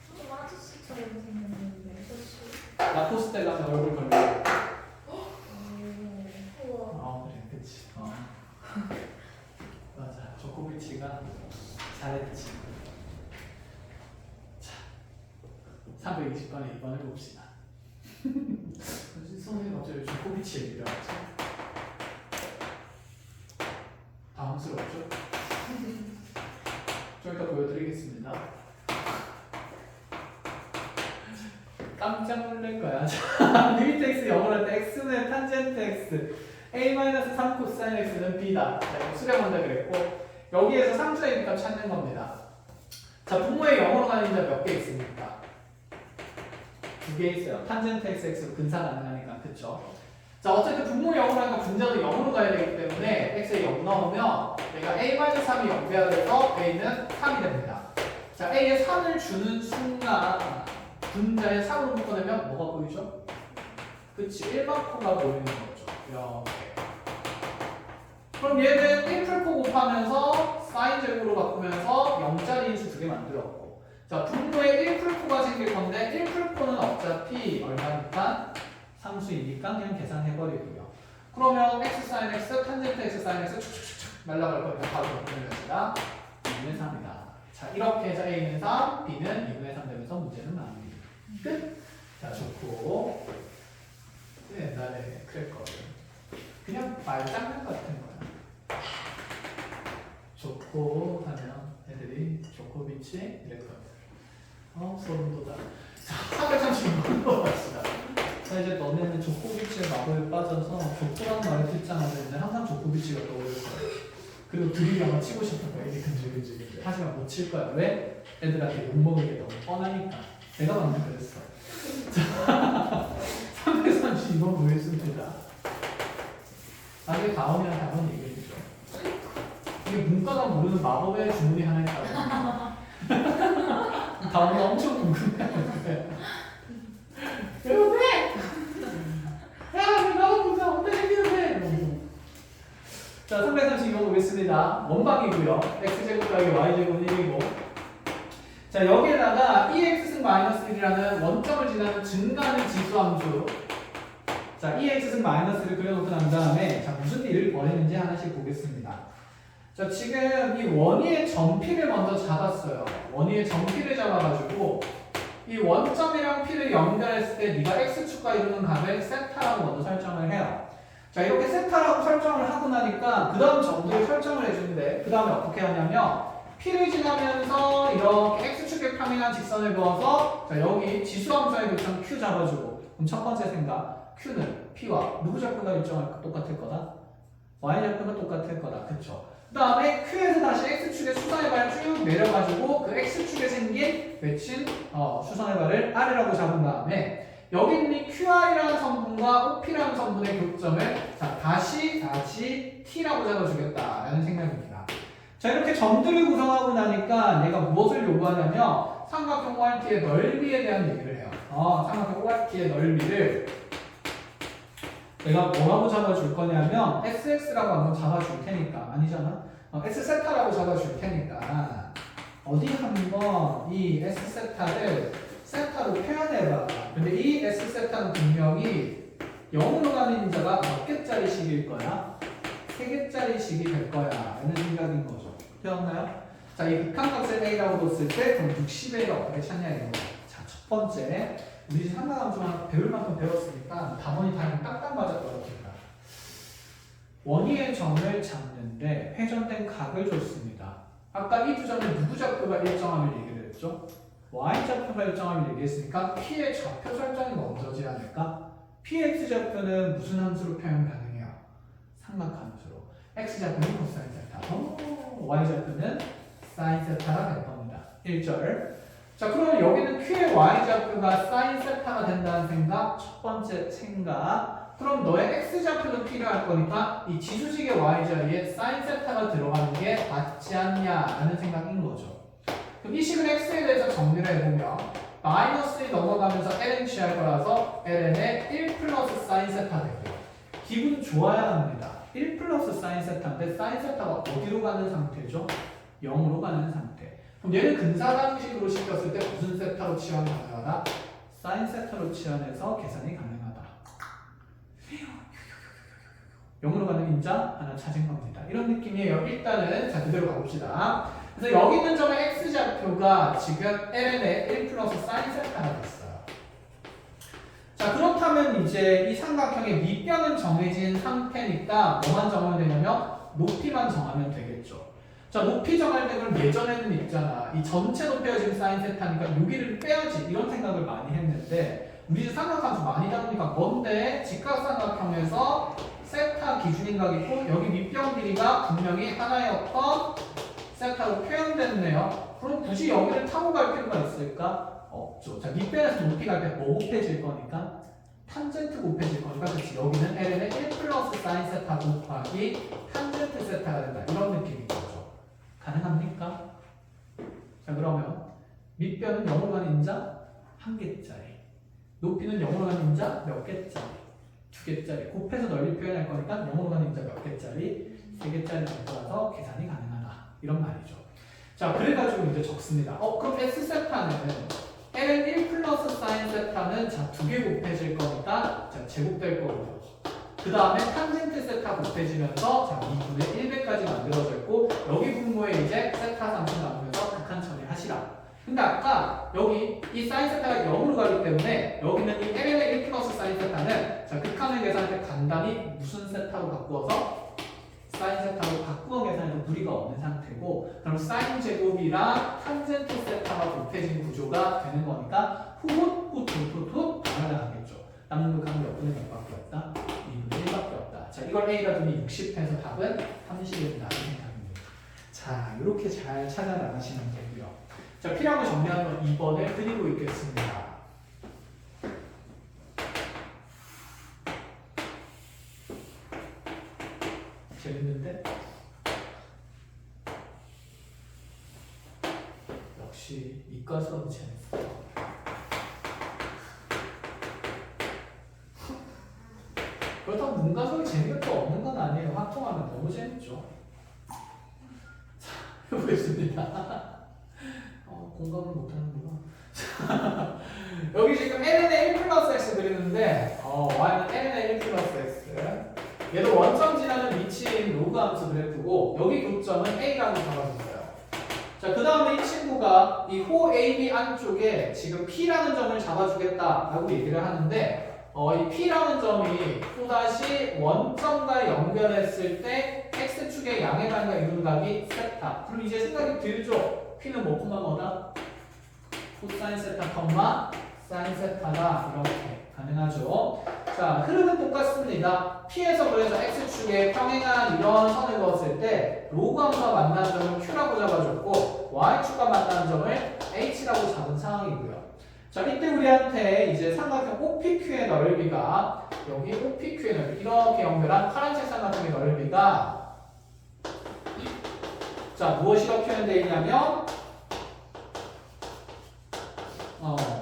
좀 아저씨처럼 생겼는데 아저씨.
라코스테 가서 얼굴 걸려.
우와.
그래, 그치. 맞아, 조코비치가 잘했지. 자, 320번에 2번을 봅시다. 선생님 어차피 조코비치 얘기를 하지. 당황스럽죠? 좀 이따 보여드리겠습니다. 깜짝 놀랄 거야. 자, 리미트 x 0을 할 때 x는 탄젠트 x, a-3 코사인 x는 b다. 자, 이거 수렴한다 그랬고, 여기에서 3주의 값 찾는 겁니다. 자, 분모에 0으로 가는 인자 몇 개 있습니까? 2개 있어요. 탄젠트 x로 근사 가능하니까, 그쵸? 자, 어쨌든 분모 0으로 하니까 분자도 0으로 가야 되기 때문에 x에 0 넣으면 얘가 a-3이 0돼야 돼서 a는 3이 됩니다. 자, a에 3을 주는 순간 분자에 3으로 묶어내면 뭐가 보이죠? 그치, 1마코가 보이는 거죠. 이렇게. 그럼 얘는 1풀코 곱하면서 사인 제곱으로 바꾸면서 0짜리 인수 2개 만들었고, 자, 분모에 1풀코가 생길 건데 1풀코는 어차피 얼마니까? 상수이니까 그냥 계산해버리고요. 그러면 x sin x, 탄젠트 x sin x 축축축축 날라갈 거니까 바로 바꾸는 2분의 3이다. 자, 이렇게 해서 a는 3, b는 2분의 3 되면서 문제는 마무리. 끝. 자, 좋고. 옛날에 그랬거든. 그냥 말장난 같은 거야. 좋고 하면 애들이 조코비치 이랬거든. 소름 돋아. 자, 436번으로 갑시다. 자, 이제 너네는 조코비치의 마법에 빠져서 조코라는 말을 듣자마자 이제 항상 조코비치가 떠오를 거야. 그리고 드리블을 치고 싶은 거야. 이게 근질근질. 하지만 못 칠 거야. 왜? 애들한테 욕먹을 게 너무 뻔하니까. 내가 방금 그랬어. 자, 332번 보겠습니다. 나중에 다음이랑 다른 얘기해주죠. 이게 문과가 모르는 마법의 주문이 하나 있다고. 다음에 엄청 궁금해하는데. 여러분! 야, 나도 보자. 어떻게 생기는데? 자, 332번 보겠습니다. 원방이고요. x제곱 더하기 y제곱은 1이고. 자, 여기에다가 2x승 마이너스 1이라는 원점을 지나는 증가하는 지수함수. 자, 2x승 마이너스를 그려놓고 난 다음에 자, 무슨 일을 벌이는지 하나씩 보겠습니다. 자, 지금 이 원위의 점피를 먼저 잡았어요. 원위의 점피를 잡아가지고 이 원점이랑 p를 연결했을 때 네가 x축과 이루는 값을 세타라고 먼저 설정을 해요. 자, 이렇게 세타라고 설정을 하고 나니까 그 다음 점들을 설정을 해주는데 그 다음에 어떻게 하냐면 p를 지나면서 이렇게 x축에 평행한 직선을 그어서 자, 여기 지수함수의 교점 q 잡아주고 그럼 첫 번째 생각 q는 p와 누구 좌표가 일정할 똑같을 거다? y 좌표가 똑같을 거다. 그쵸? 그 다음에 q에서 다시 x축의 수선의 발을 쭉 내려가지고 그 x축에 생긴 외친 수선의 발을 r이라고 잡은 다음에 여기 있는 이 QR이라는 성분과 OP라는 성분의 교점을 자, 다시 t라고 잡아주겠다라는 생각입니다. 자, 이렇게 점들을 구성하고 나니까 얘가 무엇을 요구하냐면 삼각형 ORT의 넓이에 대한 얘기를 해요. 삼각형 ORT의 넓이를 내가 뭐라고 잡아줄 거냐면 SX라고 한번 잡아줄 테니까 아니잖아? S세타라고 잡아줄 테니까 어디 한번 이 S세타를 세타로 표현해봐. 근데 이 S세타는 분명히 0으로 가는 인자가 몇 개짜리식일 거야? 3개짜리식이 될 거야 라는 생각인 거죠. 기억나요? 자, 이 극한값을 A라고 뒀을 때 그럼 60A를 어떻게 찾냐 이런 거. 자, 첫 번째 우리 삼각함수만 배울 만큼 배웠으니까 답원이 다 딱딱 맞아 떨어집니다. 원위의 점을 잡는데 회전된 각을 줬습니다. 아까 이 두 점을 누구 좌표가 일정함을 얘기를 했죠? y좌표가 일정함을 얘기했으니까 p의 좌표 설정이 먼저지 않을까? px 좌표는 무슨 함수로 표현 가능해요? 삼각함수로. x좌표는 코사인 세타, y좌표는 사인 세타가 될 겁니다. 1절. 자, 그러면 여기는 q의 y좌표가 사인 세타가 된다는 생각, 첫 번째 생각. 그럼 너의 x좌표도 필요할 거니까 이 지수식의 y자리에 사인 세타가 들어가는 게 맞지 않냐라는 생각인 거죠. 그럼 이 식은 x에 대해서 정리를 해보면 마이너스에 넘어가면서 ln 취할 거라서 ln의 1 플러스 사인 세타 되고요. 기분 좋아야 합니다. 1 플러스 사인 세타인데 사인 세타가 어디로 가는 상태죠? 0으로 가는 상태. 그럼 얘는 근사방식으로 시켰을 때 무슨 세타로 치환 가능하다? 사인 세타로 치환해서 계산이 가능하다. 0으로 가는 인자 하나 찾은 겁니다. 이런 느낌이에요. 일단은 자, 그대로 가봅시다. 그래서 여기 있는 점의 x좌표가 지금 ln의 1 플러스 사인 세타가 됐어요. 자, 그렇다면 이제 이 삼각형의 밑변은 정해진 상태니까 뭐만 정하면 되냐면 높이만 정하면 되겠죠. 자, 높이 정할 때 그럼 예전에는 있잖아. 이 전체 높이가 지금 사인 세타니까 여기를 빼야지 이런 생각을 많이 했는데 우리 이제 삼각함수 많이 다루니까 뭔데? 직각삼각형에서 세타 기준인각 있고 여기 밑변 길이가 분명히 하나의 어떤 세타로 표현됐네요. 그럼 굳이 여기를 타고 갈 필요가 있을까? 없죠. 자, 밑변에서 높이 갈 때 뭐 곱해질 거니까? 탄젠트 곱해질 거니까 그렇지. 여기는 ln의 1 플러스 사인 세타 곱하기 탄젠트 세타가 된다. 이런 느낌인 거죠. 가능합니까? 자, 그러면 밑변은 0으로 가는 인자 1개짜리. 높이는 0으로 가는 인자 몇 개짜리? 2개짜리. 곱해서 넓이 표현할 거니까 0으로 가는 인자 몇 개짜리? 3개짜리 만들어서 계산이 가능하다. 이런 말이죠. 자, 그래가지고 이제 적습니다. 그럼 S세타는 ln 1 플러스 사인 세타는 자, 2개 곱해질 거니까 자, 제곱될 거고요. 그 다음에 탄젠트 세타 곱해지면서 자, 2분의 1배까지 만들어져 있고 여기 분모에 이제 세타 상수 나오면서 극한 처리하시라. 근데 아까 여기 이 사인 세타가 0으로 가기 때문에 여기는 이 ln의 1 플러스 사인 세타는 자, 극한을 계산할 때 간단히 무슨 세타로 바꾸어서 사인 세타로 바꾸어 계산해도 무리가 없는 상태고 그럼 사인 제곱이랑 탄젠트 세타가 곱해진 구조가 되는 거니까 훗훗훗훗훗 다 날아가겠죠. 남는 극한은 몇 분의 몇 밖에 없다? 2분의 1밖에 없다. 자, 이걸 A가 두면 60 해서 답은 30이 된다는 생각입니다. 자, 이렇게 잘 찾아나가시면 되고요. 자, 필요한 거 정리하는 건 2번을 드리고 있겠습니다. 재밌는데? 역시 이과 수업이 재밌어. 그렇다고 문과 수업이 재미가 없는 건 아니에요. 확통하면 너무 재밌죠. 자, 해보겠습니다. 공감을 못하는구나. 여기 지금 ln의 1 플러스 x 그리는데 y는 ln의 1 플러스 x. 얘도 원점 지나는 위치인 로그 함수 그래프고 여기 교점은 a라고 잡아줬어요. 자, 그 다음에 이 친구가 이 호 AB 안쪽에 지금 P라는 점을 잡아주겠다라고 얘기를 하는데 이 P라는 점이 또다시 원점과 연결했을 때 X축의 양의 반과 이루는 각이 세타. 그럼 이제 생각이 들죠? P는 뭐 콤마 뭐다? 코사인 세타 콤마 사인 세타다. 이렇게 가능하죠. 자, 흐름은 똑같습니다. P에서 그래서 X축에 평행한 이런 선을 그었을 때 로그 함수와 만나는 점을 Q라고 잡아줬고 Y축과 만나는 점을 H라고 잡은 상황이고요. 자, 이때 우리한테 이제 삼각형 OPQ의 넓이가 여기 OPQ의 넓이 이렇게 연결한 파란색 삼각형의 넓이가 자, 무엇이라고 표현되어 있냐면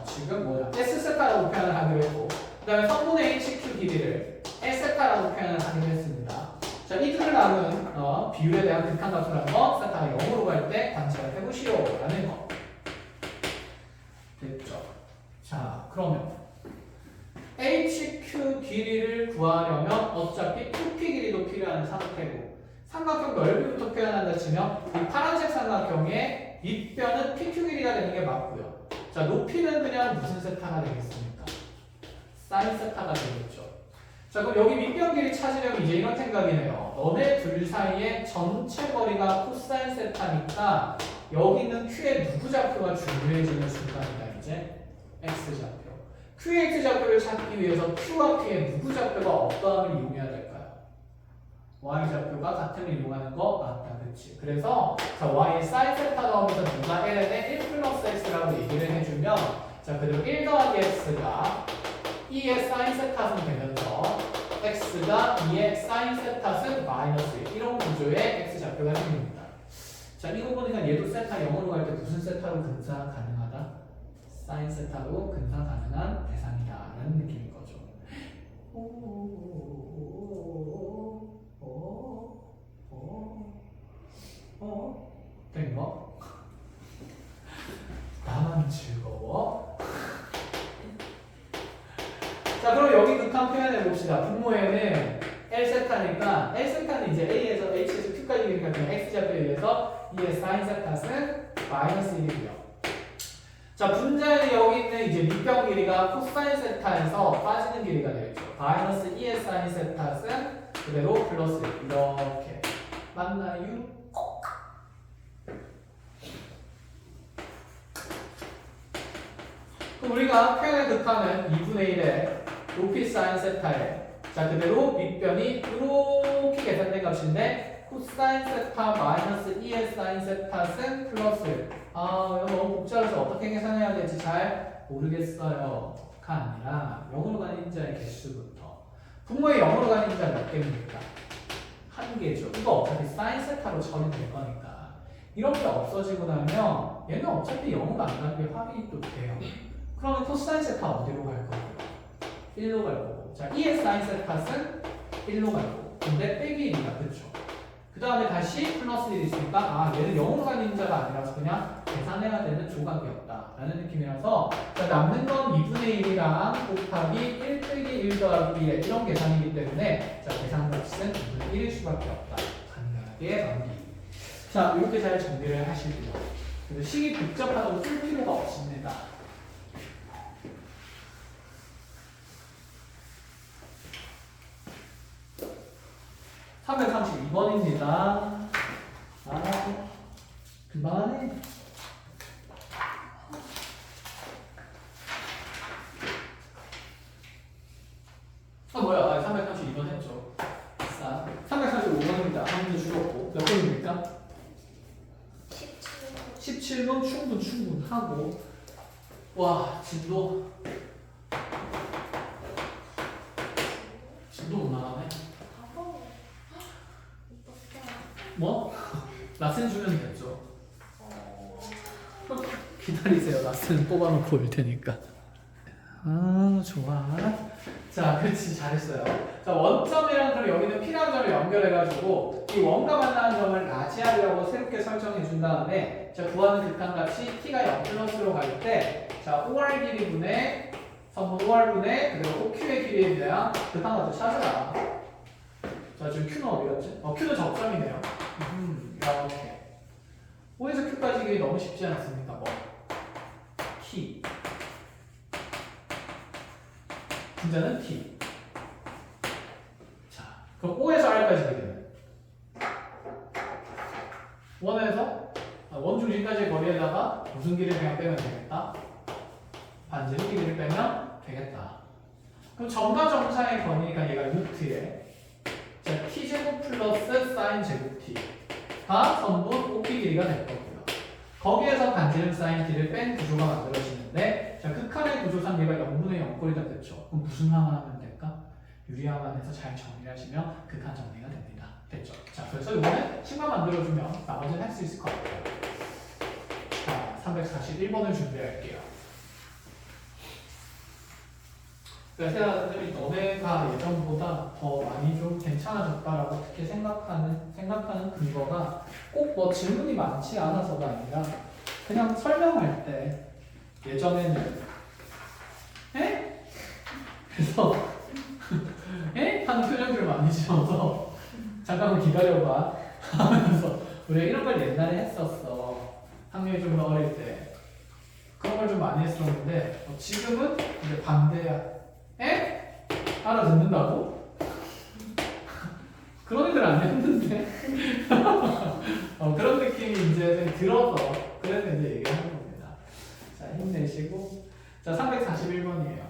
지금 뭐야? S세타라고 표현을 하기로 했고 그 다음에 성분의 HQ 길이를 L세타라고 표현을 하기로 했습니다. 자, 이 둘을 나눈 비율에 대한 극한값을 한번 세타가 0으로 갈 때 관찰을 해보시오 라는 거 됐죠? 자, 그러면 HQ 길이를 구하려면 어차피 2P 길이도 필요한 상태고 삼각형 넓이부터 표현한다 치면 이 파란색 삼각형의 밑변은 PQ 길이가 되는 게 맞고요. 자, 높이는 그냥 무슨 세타가 되겠습니까? 사인 세타가 되겠죠. 자, 그럼 여기 밑변 길이 찾으려면 이제 이런 생각이네요. 너네 둘 사이의 전체 거리가 코사인 세타니까 여기 있는 Q의 누구 좌표가 중요해지는 순간이다. 이제 X좌표. Q의 X좌표를 찾기 위해서 Q와 P의 누구 좌표가 어떠함을 이용해야 될까요? Y좌표가 같음을 이용하는 거 맞다. 그치? 그래서 자, Y의 사인 세타가 오면서 누가 ln의 1 플러스 x라고 얘기를 해주면 자, 그대로 1 더하기 x가 2의 사인 세타승 되면서 x가 2의 사인 세타승 마이너스 1 이런 구조의 X좌표가 생깁니다. 자, 이거 보니까 얘도 세타 0으로 갈 때 무슨 세타로 근사 가능하다? 사인 세타로 근사 가능한 대상이다 라는 느낌인 거죠. 된 거? 나만 즐거워? 자, 그럼 여기 극한 표현해 봅시다. 분모에는 L세타니까 L세타는 이제 A에서 H에서 Q까지 기니까 그냥 X좌표에 의해서 2의 사인 세타는 마이너스 1이고요. 자, 분자에 여기 있는 이제 밑변 길이가 코사인 세타에서 빠지는 길이가 되겠죠. 마이너스 2의 사인 세타는 그대로 플러스 1 이렇게 맞나요? 그럼 우리가 표현의 극한은 2분의 1의 높이 사인 세타에 자, 그대로 밑변이 이렇게 계산된 값인데 코사인 세타 마이너스 2의 사인 세타는 플러스 1. 이거 너무 복잡해서 어떻게 계산해야 될지 잘 모르겠어요. 가 아니라 0으로 가는 인자의 개수부터 분모에 0으로 가는 인자 몇 개입니까? 한 개죠. 이거 어차피 사인 세타로 처리될 거니까 이렇게 없어지고 나면 얘는 어차피 0으로 안 가는 게 확인이 또 돼요. 그러면 코사인 세타 어디로 갈 거고요? 1로 갈 거고. 자, 2의 사인 세타는 1로 갈 거고. 근데 빼기 1이다. 그쵸? 그 다음에 다시 플러스 1이 있으니까 얘는 0으로 가는 인자가 아니라서 그냥 계산해야 되는 조각이었다 라는 느낌이라서 자, 남는 건 2분의 1이랑 곱하기 1 빼기 1 더하기 1 이런 계산이기 때문에 자, 계산값은 2분의 1일 수밖에 없다. 간단하게 넘기기. 자, 이렇게 잘 정리를 하시고요. 그래서 식이 복잡하다고 쓸 필요가 없습니다. (332번입니다) 금방 하네. 뭐야? 332번 했죠. 335번입니다. 한 문제 줄었고 몇 번입니까? 17번 충분하고. 와, 진도 못 나가네. 뭐? 라센 주면 됐죠. 기다리세요. 라스는 뽑아놓고 올 테니까. 아, 좋아. 자, 그렇지. 잘했어요. 자, 원점이랑 그럼 여기는 P라는 점을 연결해가지고 이 원과 만나는 점을 라지알이라고 새롭게 설정해 준 다음에 자, 구하는 극한값이 T가 0 플러스로 갈 때 자, OR 길이분의 선분 OR분의 그리고 OQ의 길이에 대한 극한값을 찾아라. 자, 지금 Q는 어디 갔지? Q는 접점이네요. 이렇게. O에서 Q까지 길이 너무 쉽지 않습니까? 뭐 T 분자는 T. 자, 그럼 O에서 R까지 길이는 1 중심까지의 거리에다가 무슨 길이를 그냥 빼면 되겠다? 반지름 길이를 빼면 되겠다. 그럼 점과 점사의 거리니까 얘가 루트에 자, T제곱 플러스 사인 제곱 T가 선분 OP 길이가 될 거고요. 거기에서 반지름 사인 T를 뺀 구조가 만들어지는데 자, 극한의 구조상 얘가 0분의 0꼴이다 됐죠. 그럼 무슨 항을 하면 될까? 유리항만 해서 잘 정리하시면 극한 정리가 됩니다. 됐죠? 자, 그래서 이거는 식만 만들어주면 나머지는 할 수 있을 것 같아요. 자, 341번을 준비할게요. 그러니까 생각들이 너네가 예전보다 더 많이 좀 괜찮아졌다라고 특히 생각하는 근거가 꼭 뭐 질문이 많지 않아서가 아니라 그냥 설명할 때 예전에는 에? 그래서 에? 하는 표정들을 많이 지어서 잠깐만 기다려봐 하면서 우리가 이런 걸 옛날에 했었어. 학년이 좀 더 어릴 때 그런 걸 좀 많이 했었는데 지금은 이제 반대야. 에? 알아듣는다고? 그런 애들 안 했는데 그런 느낌이 이제 들어서 그래서 이제 얘기하는 겁니다. 자, 힘내시고 자, 341번이에요.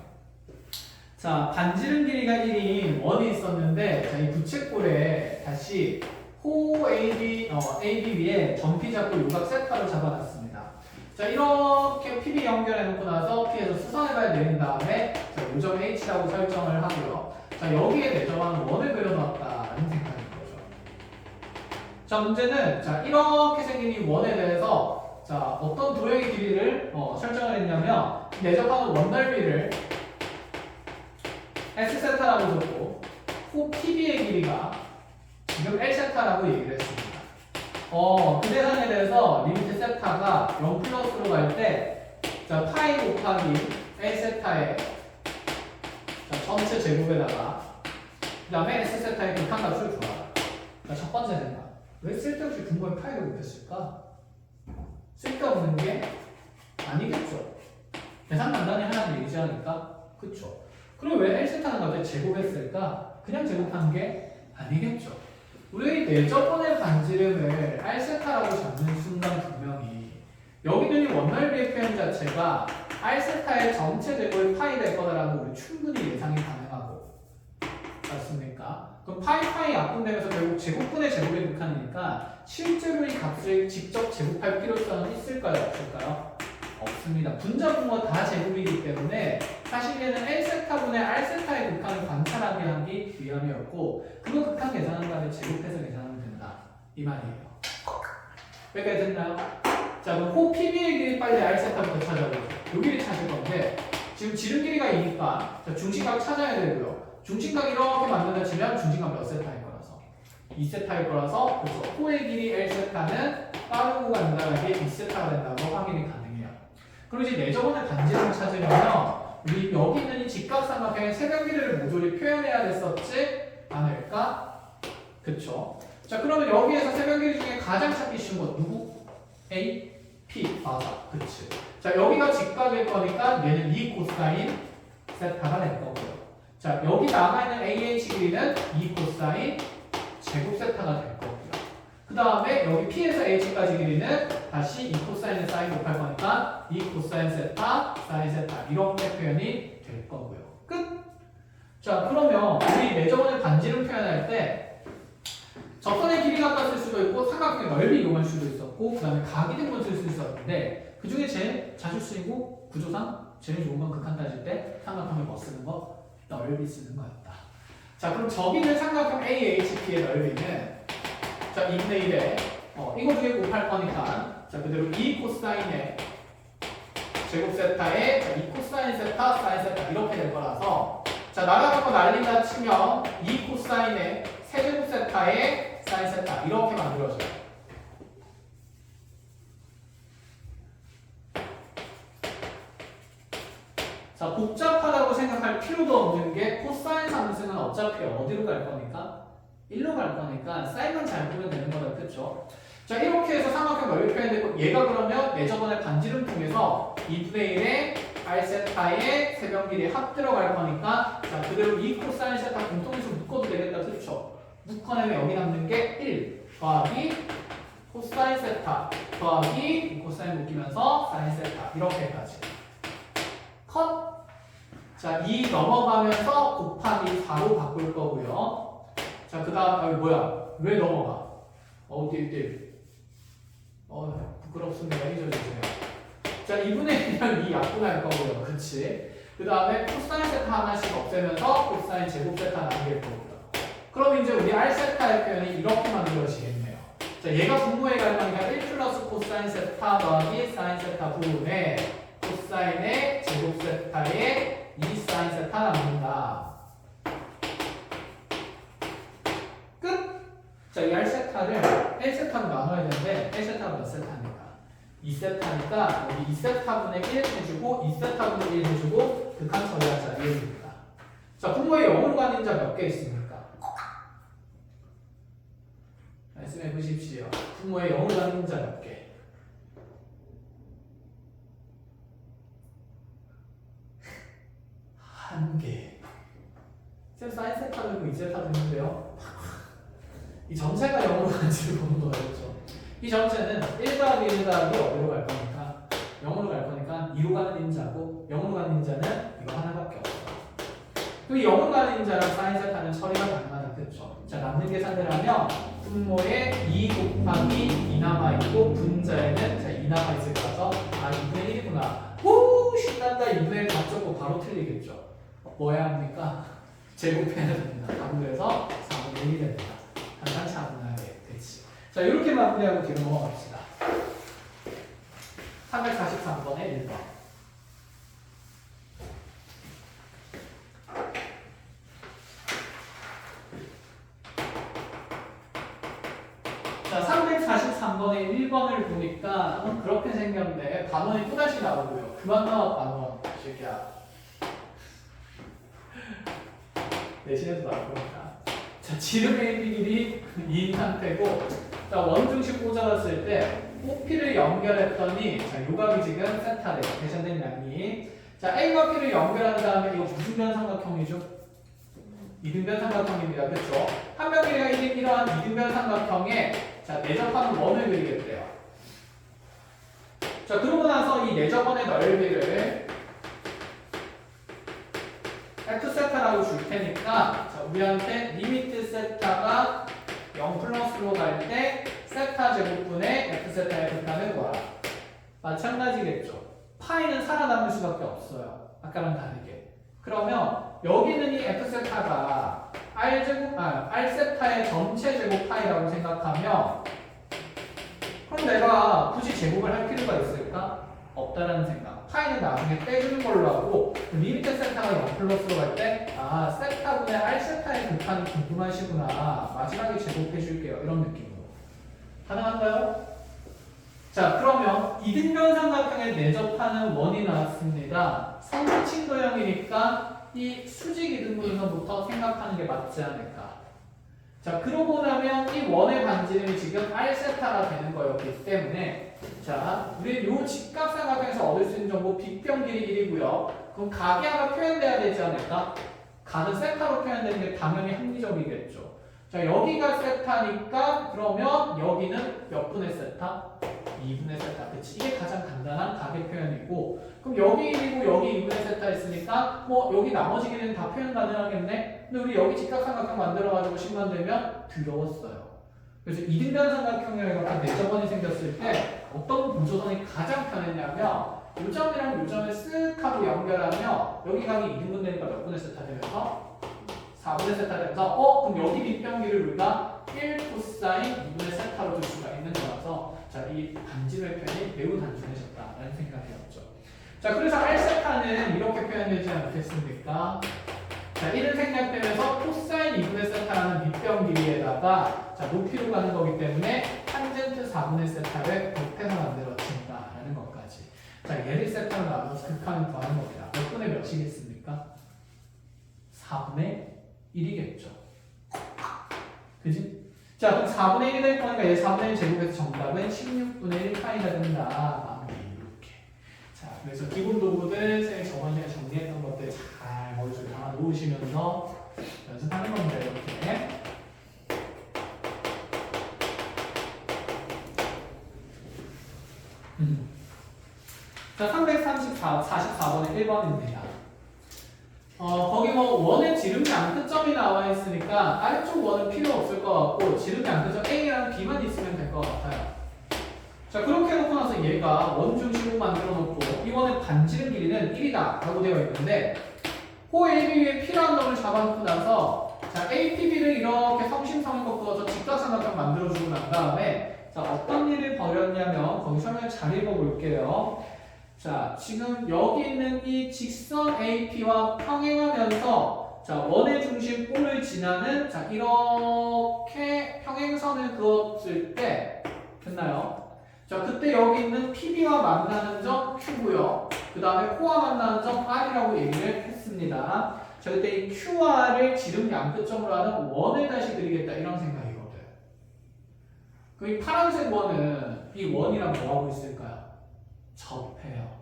자, 반지름 길이가 1인 원이 있었는데 자, 이 부채꼴에 다시 호 AB, AB 위에 점피 잡고 요각 세타로 잡아놨습니다. 자, 이렇게 PB 연결해놓고 나서 P에서 수선해봐야 되는 다음에 자, 요점 H라고 설정을 하고요. 자, 여기에 내점하는 원을 그려놨다는 생각인 거죠. 자, 문제는 자, 이렇게 생긴 이 원에 대해서 자, 어떤 도형의 길이를 설정을 했냐면 내접하는 원 넓이를 S세타라고 줬고 후 PB의 길이가 지금 L세타라고 얘기를 했습니다. 그 대상에 대해서 리미트 세타가 0 플러스로 갈 때, 자, 파이 곱하기 A 세타의 전체 제곱에다가, 그 다음에 S 세타의 극한값을 구하라. 자, 첫 번째 생각. 왜 쓸데없이 분모에 파이를 곱했을까? 쓸데없는 게 아니겠죠. 계산 간단히 하나는 얘기지 않을까? 그쵸. 그럼 왜 L 세타는 갑자기 제곱했을까? 그냥 제곱한 게 아니겠죠. 우리 내저번의 반지름을 R세타라고 잡는 순간 분명히 여기 있는 이 원넓이의 표현 자체가 R세타의 전체 제곱이 파이 될 거다라는 우리 충분히 예상이 가능하고 맞습니까? 그럼 파이 약분되면서 결국 제곱분의 제곱에 극한이니까 실제로 이 값을 직접 제곱할 필요성은 있을까요? 없을까요? 없습니다. 분자 분모 다 제곱이기 때문에 사실 얘는 L세타분의 R세타의 극한을 관찰하게 하기 위함이었고 그거 극한 계산한 다음에 제곱해서 계산하면 된다. 이 말이에요. 여기까지 됐나요? 자, 그럼 호 PB의 길이 빨리 R세타부터 찾아보죠. 요 길이 찾을 건데 지금 지름 길이가 2니까 자, 중심각 찾아야 되고요. 중심각 이렇게 만든다 치면 중심각 몇 세타일 거라서 2세타일 거라서 그래서 호의 길이 L세타는 빠르고 간단하게 2세타가 된다고 확인이 가능해요. 그럼 이제 내저번의 반지름을 찾으려면 우리 여기 있는 이 직각삼각형의 세변길이를 모조리 표현해야 됐었지 않을까? 그쵸? 자, 그러면 여기에서 세변길이 중에 가장 찾기 쉬운 건 누구? A, P. 맞아. 그치. 자, 여기가 직각일 거니까 얘는 2 코사인 세타가 될 거고요. 자, 여기 남아있는 AH 길이는 2 코사인 제곱 세타가 될 거고요. 그 다음에 여기 P에서 H까지 길이는 다시 2 코사인에 사인 곱할 거니까 2 코사인 세타, 사인 세타 이렇게 표현이 될 거고요. 끝! 자, 그러면 우리 내저번에 반지름 표현할 때 접선의 길이가 같을 수도 있고 삼각형의 넓이 이용할 수도 있었고 그 다음에 각이 된 건 쓸 수 있었는데 그 중에 제일 자주 쓰이고 구조상 제일 좋은 건 극한 따질 때 삼각형을 뭐 쓰는 거? 넓이 쓰는 거였다. 자, 그럼 저기 있는 삼각형 AHP의 넓이는 자, 2분의 1에 이거 중에 곱할 거니까 자, 그대로 2 코사인에 제곱 세타에 자, 2 코사인 세타, 사인 세타 이렇게 될 거라서 자 나가갖고 난린다 치면 2 코사인에 세제곱 세타에 사인 세타 이렇게 만들어져요. 자, 복잡하다고 생각할 필요도 없는 게 코사인 상승은 어차피 어디로 갈 거니까? 1로 갈 거니까 사인만 잘 보면 되는 거다. 그쵸? 자, 이렇게 해서 삼각형 넓이 표현되고 얘가 그러면 예저번에 반지름 통해서 2분의 1의 R세타의 세변 길이 합 들어갈 거니까 자, 그대로 2 코사인 세타 공통에서 묶어도 되겠다. 그쵸? 묶어내면 여기 남는 게 1 더하기 코사인 세타 더하기 코사인 묶이면서 사인 세타 이렇게까지 컷! 자, 2 넘어가면서 곱하기 4로 바꿀 거고요. 자, 그 다음, 뭐야? 왜 넘어가? 띠. 부끄럽습니다. 잊어주세요. 자, 2분의 1은 2 약분할 거고요. 그치? 그 다음에 코사인 세타 하나씩 없애면서 코사인 제곱 세타 남길 거고요. 그럼 이제 우리 R 세타의 표현이 이렇게 만들어지겠네요. 자, 얘가 분모에 갈 거니까 1 플러스 코사인 세타 더하기 사인 세타 부분에 코사인의 제곱 세타에 2 사인 세타 남는다. 끝! 자, 이 R 세타를 1 세타로 나눠야 되는데 1 세타가 몇 세타입니까? 2 세타니까 여기 2 세타분의 1 해주고 2 세타분의 1 해주고 극한 처리하자 이 얘기입니다. 자, 분모에 0으로 가는 자 몇 개 있습니까? 말씀해 보십시오. 분모에 0으로 가는 자 몇 개? 한 개. 쌤 사인 세타 들고 2세타 드는데요. 이 전체가 0으로 가는지를 보는 거겠죠. 이 전체는 1 더하기 1 더하기 어디로 갈 거니까 0으로 갈 거니까 2로 가는 인자고 0으로 가는 인자는 이거 하나밖에 없어. 그럼 0으로 가는 인자랑 사인 세타는 처리가 가능하다. 그렇죠? 자, 남는 계산을 하면 분모에 2 곱하기 2 남아있고 분자에는 자, 2 남아있을 거라서 2분의 1이구나. 오 신난다. 2분의 1 다 적고 바로 틀리겠죠. 뭐 해야 합니까? 제곱해야 됩니다. 답에서 4분의 1이 됩니다. 항상 차분하게 됐지. 자, 이렇게 마무리하고 뒤로 넘어갑시다. 343번의 1번. 자, 343번의 1번을 보니까 그렇게 생겼는데 반원이 또다시 나오고요. 그만 나와 반원. 새끼야. 내신에도 나올 겁니다. 자, 지름 AB 길이 2인 상태고 자, 원중심 꽂아놨을 때 OP를 연결했더니 자, 요각이 지금 세타래요. 계산된 양이. 자, A와 P를 연결한 다음에 이거 무슨 변 삼각형이죠? 이등변 삼각형입니다. 그렇죠? 한 면 길이가 이러한 이등변 삼각형에 자, 내접하는 원을 그리겠대요. 자, 그러고 나서 이 내접원의 넓이를 F세타라고 줄 테니까 자, 우리한테 리미트 세타가 0 플러스로 갈 때 세타 제곱분의 F세타의 극한은 뭐야? 마찬가지겠죠. 파이는 살아남을 수밖에 없어요. 아까랑 다르게. 그러면 여기는 이 F세타가 R세타의 전체 제곱 파이라고 생각하면 그럼 내가 굳이 제곱을 할 필요가 있을까? 없다라는 생각. 파이는 나중에 떼주는 걸로 하고 리미트 세타가 0 플러스로 갈 때 세타분의 R세타의 극한이 궁금하시구나. 마지막에 제곱해줄게요. 이런 느낌으로. 가능한가요? 자, 그러면 이등변 삼각형에 내접하는 원이 나왔습니다. 선수칭 도형이니까 이 수직 이등분선부터 생각하는 게 맞지 않을까. 자, 그러고 나면 이 원의 반지름이 지금 R세타가 되는 거였기 때문에 자, 우리 요 직각 삼각형에서 얻을 수 있는 정보 빗변 길이 1이고요. 그럼 각이 하나 표현돼야 되지 않을까? 각은 세타로 표현되는 게 당연히 합리적이겠죠. 자, 여기가 세타니까 그러면 여기는 몇 분의 세타? 2분의 세타. 그치? 이게 가장 간단한 각의 표현이고 그럼 여기 1이고 여기 2분의 세타 있으니까 뭐 여기 나머지 길이는 다 표현 가능하겠네? 근데 우리 여기 직각삼각형 만들어가지고 10만 되면 더러웠어요. 그래서 이등변 삼각형에 이렇게 내접원이 생겼을 때 어떤 구조선이 가장 편했냐면 요점이랑 요점을 쓱 하고 연결하면 여기 각이 2등분 되니까 몇 분의 세타 되면서 4분의 세타 되면서 그럼 여기 빗변기를 우리가 1 코사인 2분의 세타로 줄 수가 있는 거라서 자, 이 반지름의 표현이 매우 단순해졌다라는 생각이었죠. 자, 그래서 R세타는 이렇게 표현되지 않겠습니까? 자, 1은 생략되면서 코사인 2분의 세타라는 밑변 길이에다가 자, 높이로 가는 거기 때문에 탄젠트 4분의 세타를 곱해서 만들어진다라는 것까지. 자, 얘를 세타로 나눠서 극한을 구하는 겁니다. 몇 분의 몇이겠습니까? 4분의 1이겠죠. 그지? 자, 그럼 4분의 1이 될 거니까 얘 4분의 1 제곱해서 정답은 16분의 1 파이가 된다. 이렇게. 자, 그래서 기본 도구들 쌤이 저번 시간에 정리했던 것들 잘 머릿속에 담아 놓으시면서 연습하는 겁니다. 이렇게. 자, 344번의 1번입니다. 거기 뭐 원의 지름이 양끝점이 나와 있으니까 아래쪽 원은 필요 없을 것 같고 지름이 양끝점 A랑 B만 있으면 될 것 같아요. 자, 그렇게 해놓고 나서 얘가 원 중심으로 만들어 놓고 이 원의 반지름 길이는 1이다 라고 되어 있는데 호 AB 위에 필요한 놈을 잡아놓고 나서 자, APB를 이렇게 성심성의껏 그어서 직각삼각형 만들어주고 난 다음에 자, 어떤 일을 벌였냐면 거기 설명을 잘 읽어볼게요. 자, 지금 여기 있는 이 직선 AP와 평행하면서 자, 원의 중심 O를 지나는 자, 이렇게 평행선을 그었을 때 됐나요? 자, 그때 여기 있는 PB와 만나는 점 Q고요. 그 다음에 O와 만나는 점 R이라고 얘기를 했습니다. 자, 그때 이 QR을 지름 양끝점으로 하는 원을 다시 그리겠다 이런 생각이거든. 그 이 파란색 원은 이 원이랑 뭐하고 있을까요? 접해요.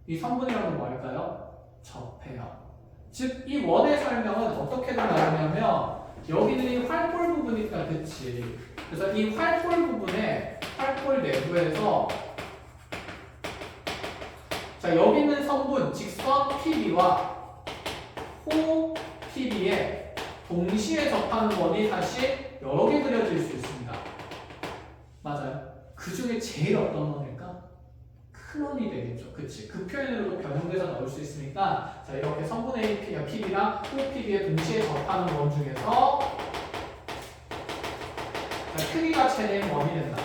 이 성분이랑은 뭐 할까요? 접해요. 즉, 이 원의 설명은 어떻게든 나오냐면 여기는 이 활볼 부분이니까 그치. 그래서 이 활볼 부분에 활볼 내부에서 자, 여기 있는 성분 직선 PB와 호 PB에 동시에 접하는 원이 다시 여러 개 그려질 수 있습니다. 맞아요. 그 중에 제일 어떤 원일까? 큰 원이 되겠죠. 그치? 그 표현으로도 변형돼서 나올 수 있으니까 자, 이렇게 성분 AP와 PB랑 호 PB에 동시에 접하는 원 중에서 자, 크기가 최대인 원이 된다.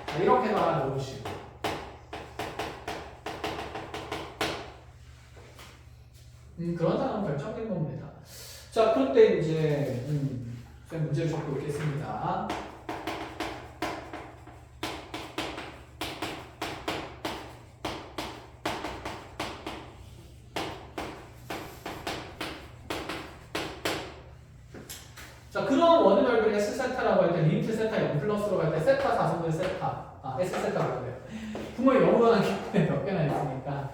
자, 이렇게 나와 놓으시고 그런 상황은 결정된 겁니다. 자, 그런데 이제 쌤 문제를 적고 있겠습니다. 자, 그런 원을 넓은 S세타라고 할 때 리미트 세타 0 플러스로 갈 때 세타 4승분 세타 S세타라고 그래요. 분모에 0으로 하는 경우에 몇 개나 있으니까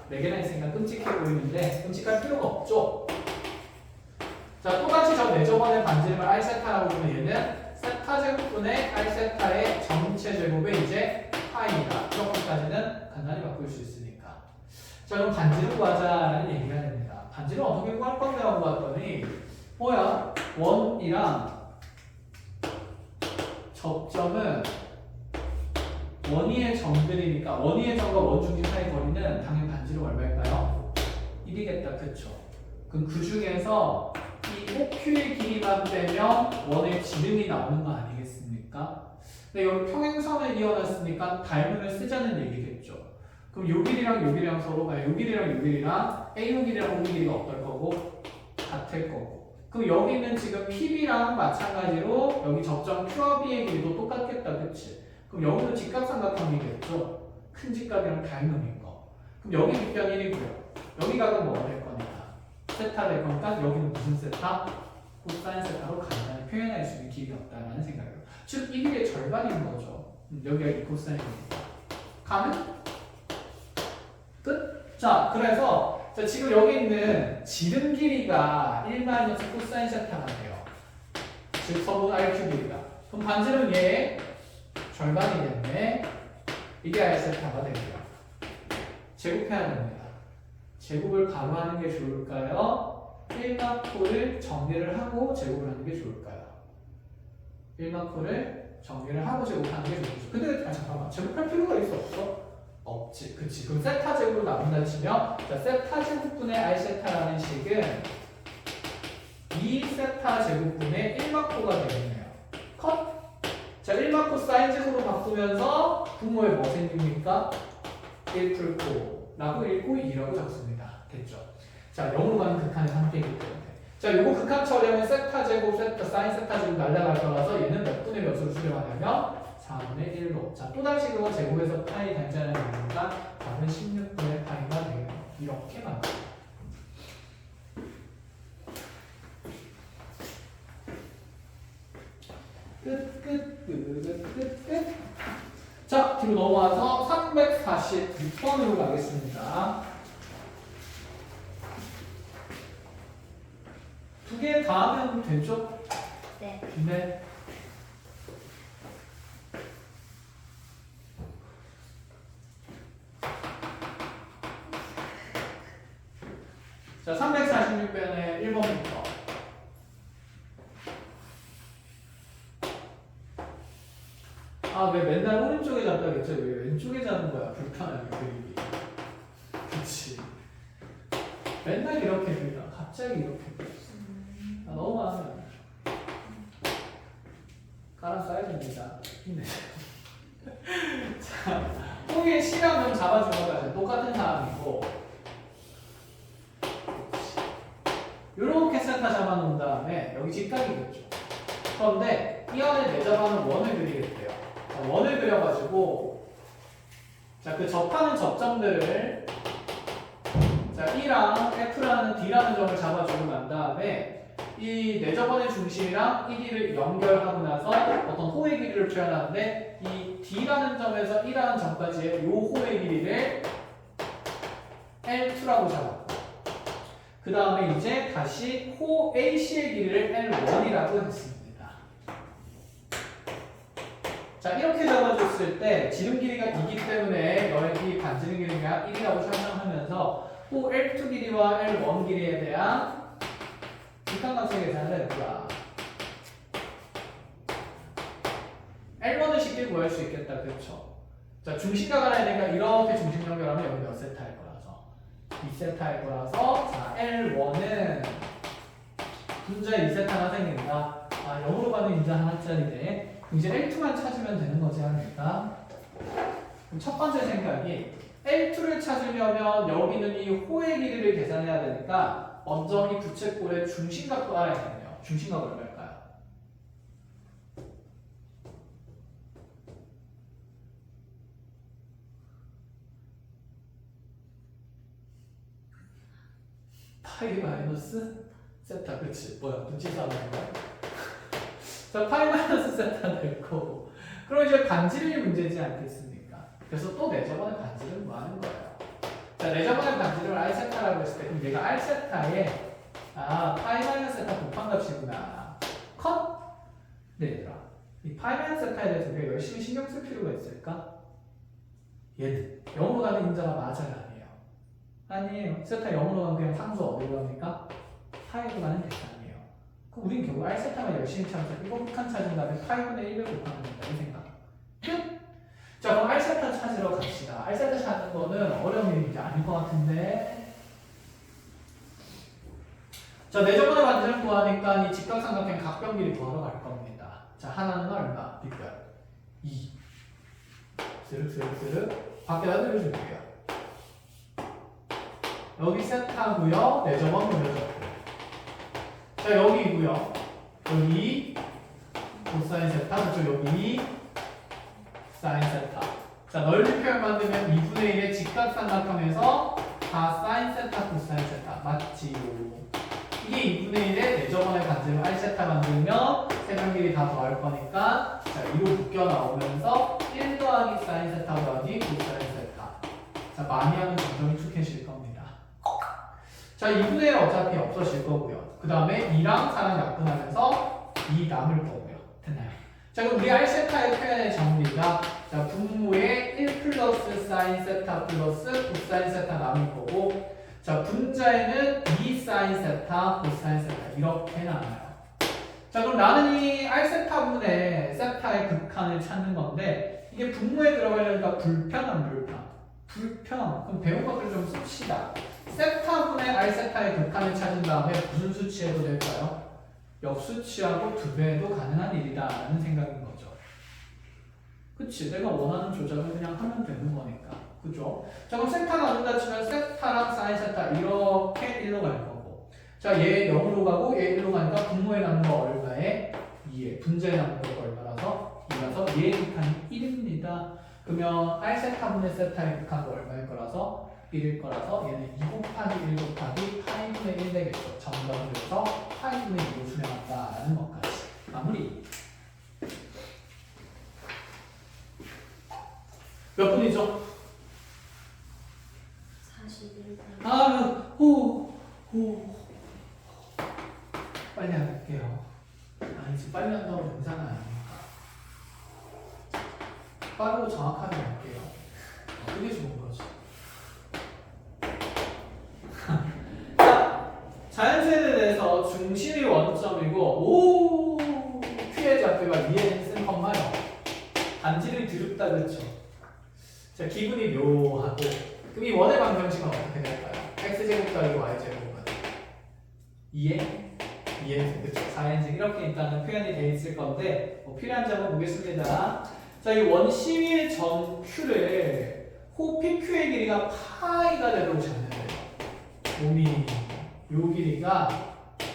4개나 있으니까 끔찍해 보이는데 끔찍할 필요가 없죠. 자, 똑같이 저 저번에 반지름을 R세타라고 보면 얘는 세타 제곱분의 R세타의 전체 제곱의 이제 파이다. 이렇게까지는 간단히 바꿀 수 있으니까. 자, 그럼 반지름 구하자라는 얘기가 됩니다. 반지름 어떻게 구할 건데 하고 봤더니 뭐야? 원이랑 접점은 원위의 점들이니까 원위의 점과 원중심 사이 거리는 당연히 반지름 얼마일까요? 1이겠다. 그쵸? 그럼 그 중에서 이 OQ의 길이만 빼면 원의 지름이 나오는 거 아니겠습니까? 근데 여기 평행선을 이어놨으니까 닮음을 쓰자는 얘기겠죠. 그럼 요 길이랑 요 길이랑 서로 요 길이랑 요 길이랑 A요 길이랑 O요 길이가 어떨 거고? 같을 거고. 그럼 여기는 지금 PB랑 마찬가지로 여기 접점 Q와 B의 길이도 똑같겠다. 그치? 그럼 여기도 직각삼각형이겠죠? 큰 직각이랑 닮음인 거. 그럼 여기 밑변 1이고요. 여기 각은 뭐가 될 거니까? 세타 될 거니까 여기는 무슨 세타? 코사인 세타로 간단히 표현할 수 있는 길이 없다라는 생각이에요. 즉, 이 길이의 절반인 거죠. 여기가 이 코사인이니까. 가능? 끝? 자, 그래서 자, 지금 여기 있는 지름 길이가 1 코사인 세타가 돼요. 즉, 서분 RQ 길이가. 그럼 반지름 얘 절반이겠네. 이게 R 세타가 되고요. 제곱해야 됩니다. 제곱을 바로 하는 게 좋을까요? 1마코를 정리를 하고 제곱을 하는 게 좋을까요? 1마코를 정리를 하고 제곱하는 게 좋겠죠. 근데 잠깐만, 제곱할 필요가 있어 없어? 없지. 그치. 그럼 세타 제곱으로 나눈다 치면 자, 세타 제곱분의 R 세타라는 식은 2 세타 제곱분의 1마코가 되겠네요. 컷? 자, 1마코 사인 제곱으로 바꾸면서 분모에 뭐 생깁니까? 1 풀코 라고 읽고 2라고 적습니다. 됐죠? 자, 0으로 가는 극한의 함께이기 때문에. 자, 요거 극한 처리하면 세타 제곱, 사인 세타 제곱 날라갈 거라서 얘는 몇 분의 몇으로 수렴하냐면 4분의 1로. 자, 또다시 그거 제곱에서 파이 단자는 이유가 답은 16분의 파이가 되겠네요. 이렇게 만들어요. 끝. 자, 뒤로 넘어와서 346번으로 가겠습니다. 두 개 다 하면 되죠?
네.
네. 자, 346번의 1번부터. 아, 왜 맨날 오른쪽에 잡다겠죠? 왜 왼쪽에 잡은 거야? 불편하게 그리기. 그치. 맨날 이렇게 그려. 갑자기 이렇게 그려. 아, 너무 마음에 안 들어. 깔아 써야 됩니다. 힘내세요. 자, 홍의 시간은 잡아준 거까지 똑같은 사람이고, 요렇게 세타 잡아놓은 다음에 여기 직각이겠죠. 그런데 이 안에 내잡아놓은 원을 그리겠대요. 자, 원을 그려가지고, 자, 그 접하는 접점들을, 자, E랑 F라는 D라는 점을 잡아주고 난 다음에 이 내접원의 중심이랑 1, 2를 연결하고 나서 어떤 호의 길이를 표현하는데 이 D라는 점에서 E라는 점까지의 요 호의 길이를 L2라고 잡았고 그 다음에 이제 다시 호 AC의 길이를 L1이라고 했습니다. 자, 이렇게 잡아줬을 때 지름 길이가 2기 때문에 너의 반지름 길이가 1이라고 설정하면서 호 L2 길이와 L1 길이에 대한 직각관계 계산을 해보라. L1은 쉽게 구할 수 있겠다. 그렇죠? 자, 중심각을 해야 되니까 이렇게 중심 연결하면 여기 몇 세타일 거라서 2세타일 거라서 자, L1은 분자에 2세타가 생긴다. 아, 0으로 가는 인자 하나짜리네. 이제 L2만 찾으면 되는 거지 않을까? 그럼 첫 번째 생각이 L2를 찾으려면 여기는 이 호의 길이를 계산해야 되니까 먼저 이 부채꼴의 중심각도 알아야 되네요. 중심각을 얼마일까요? 파이 마이너스 세타. 그치? 뭐야? 눈치 싸움인 거야? 자, 파이 마이너스 세타 될 거고. 그럼 이제 반지름이 문제지 않겠습니까? 그래서 또 내 저번에 반지름 뭐 하는 거예요? 자, 내 저번에 반지름을 R세타라고 했을 때 그럼 얘가 R세타에 파이 마이너스 세타 곱한 값이구나. 컷? 네, 얘들아. 이 파이 마이너스 세타에 대해서 우리가 열심히 신경 쓸 필요가 있을까? 얘는 0으로 가는 인자가 맞아요, 아니에요? 아니에요. 세타 0으로 가면 그냥 상수 어디로 갑니까? 파이로 가는 대상이에요. 그럼 우린 결국 R세타만 열심히 찾아서 이거 극한 찾은 다음에 파이분의 1을 곱하면 된다. 이 생각. 끝! 자, 그럼 R세타 찾으러 갑시다. R세타 찾는 거는 어려운 일이 아닐 것 같은데. 자, 내 저번에 반지름 구하니까 이 직각삼각형 각변 길이 구하러 갈 겁니다. 자, 하나는 얼마? 뒷변 2. 스륵스륵스륵 밖에다 들려줄게요. 여기 세타고요. 내 저번 그려줬고. 자, 여기고요. 여기 코사인 세타, 그쪽 여기 사인 세타. 자, 넓이 표현 만들면 2분의 1의 직각삼각형에서 다 사인 세타, 코사인 세타. 맞지요? 이게 2분의 1의 내 저번에 반지름 R세타 만들면 세변 길이 다 더할 거니까 자, 2로 묶여 나오면서 1 더하기 사인 세타 더하기 코사인 세타. 자, 많이 하면 점점 익숙해질 겁니다. 자, 2분의 1 어차피 없어질 거고요. 그 다음에 2랑 4랑 약분하면서 2 남을 거고요. 됐나요? 자, 그럼 우리 R세타의 표현의 정리가 자, 분모에 1 플러스 사인 세타 플러스 코사인 세타 남을 거고 자, 분자에는 2 사인 세타 코사인 세타 이렇게 나와요. 자, 그럼 나는 이 R세타분의 세타의 극한을 찾는 건데 이게 분모에 들어가려니까 불편한 불편. 불편. 그럼 배운 것들 좀 씁시다. 세타분의 R세타의 극한을 찾은 다음에 무슨 수치해도 될까요? 역수치하고 2배도 가능한 일이다라는 생각인 거죠. 그치? 내가 원하는 조작을 그냥 하면 되는 거니까. 그죠? 자, 그럼 세타가 안 된다 치면 세타랑 사인 세타 이렇게 1로 갈 거고. 자, 얘 0으로 가고 얘 1로 가니까 분모에 남는 거 얼마에? 2에. 분자에 남는 거 얼마라서? 2라서 얘의 극한이 1입니다. 그러면 r 세타분의 세타의 극한도 얼마일 거라서? 1일 거라서 얘는 2 곱하기 1 곱하기 파이분의 1 되겠죠. 정답은 그래서 파이분의 2로 수렴한다라는 것까지. 마무리. 몇 분이죠?
41분.
아, 호. 빨리 할게요. 아니지, 빨리 한다고 괜찮아 아닙니까? 빠르고 정확하게 할게요. 그게 좋은 거지. 자, 자연수에 대해서 중심이 원점이고, Q의 좌표가 위에 쓴 컴마요. 반지름이 드럽다, 그렇죠? 자, 기분이 묘하고. 그럼 이 원의 방정식은 어떻게 될까요? x제곱 더하기 y제곱은 2n, 그쵸? 4n씩 이렇게 일단은 표현이 되어 있을 건데 뭐 필요한지 한번 보겠습니다. 자, 이 원 시위의 점 Q를 호 PQ의 길이가 파이가 되도록 잡는 거예요. 몸이 요 길이가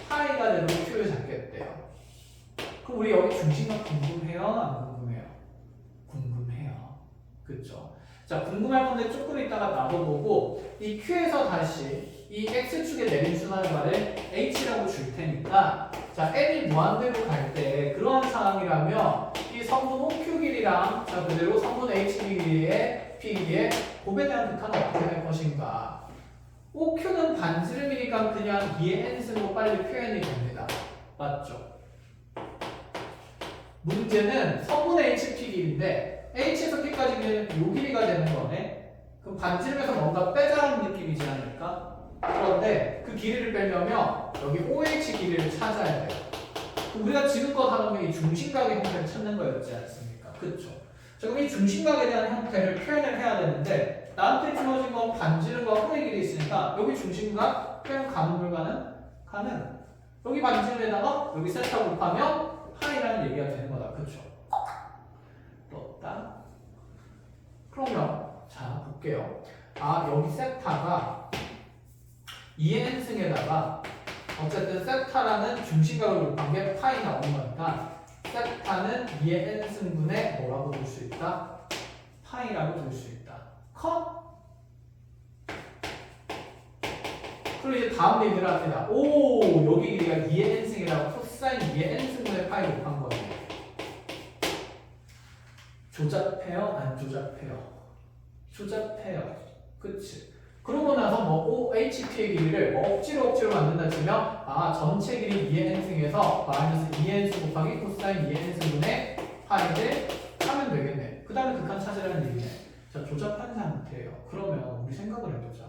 파이가 되도록 Q를 잡겠대요. 그럼 우리 여기 중심각 궁금해요? 안 궁금해요? 궁금해요. 그쵸? 자, 궁금할 건데 조금 이따가 놔둬보고 이 Q에서 다시 이 X축에 내린 순환과를 H라고 줄 테니까 자, N이 무한대로 갈 때 그러한 상황이라면 이 성분 OQ 길이랑 자, 그대로 성분 H 길이의 P 길이의 곱에 대한 극한은 어떻게 될 것인가? OQ는 반지름이니까 그냥 2의 N승으로 빨리 표현이 됩니다. 맞죠? 문제는 성분 HP 길이인데 H에서 P까지 길이는 요 길이가 되는 거네. 그럼 반지름에서 뭔가 빼자는 느낌이지 않을까? 그런데 그 길이를 빼려면 여기 OH 길이를 찾아야 돼요. 그럼 우리가 지금껏 하던 게 이 중심각의 형태를 찾는 거였지 않습니까? 그쵸? 자, 그럼 이 중심각에 대한 형태를 표현을 해야 되는데 나한테 주어진 건 반지름과 호의 길이 있으니까 여기 중심각 표현 가능 불가능? 가능. 여기 반지름에다가 여기 세타 곱하면 파이라는 얘기가 되는 거다. 그쵸? 넣었다. 그러면 자 볼게요. 아, 여기 세타가 2n승에다가 어쨌든 세타라는 중심각을 곱한 게 파이 나오는 거니까 세타는 2의 n승분의 뭐라고 볼 수 있다? 파이라고 볼 수 있다. 컷? 그리고 이제 다음 얘기를 합니다. 오, 여기 길이가 2의 n승이라고 코사인 2의 n승분의 파이 곱한 거예요. 조잡해요? 안 조잡해요? 조잡해요. 그치? 그러고 나서 뭐 OHP의 길이를 뭐 억지로 만든다 치면 아, 전체 길이 2의 n승에서 마이너스 2의 n승 곱하기 코사인 2의 n승분의 파이를 하면 되겠네. 그 다음에 극한 찾으라는 얘기네. 자, 조잡한 상태예요. 그러면 우리 생각을 해보자.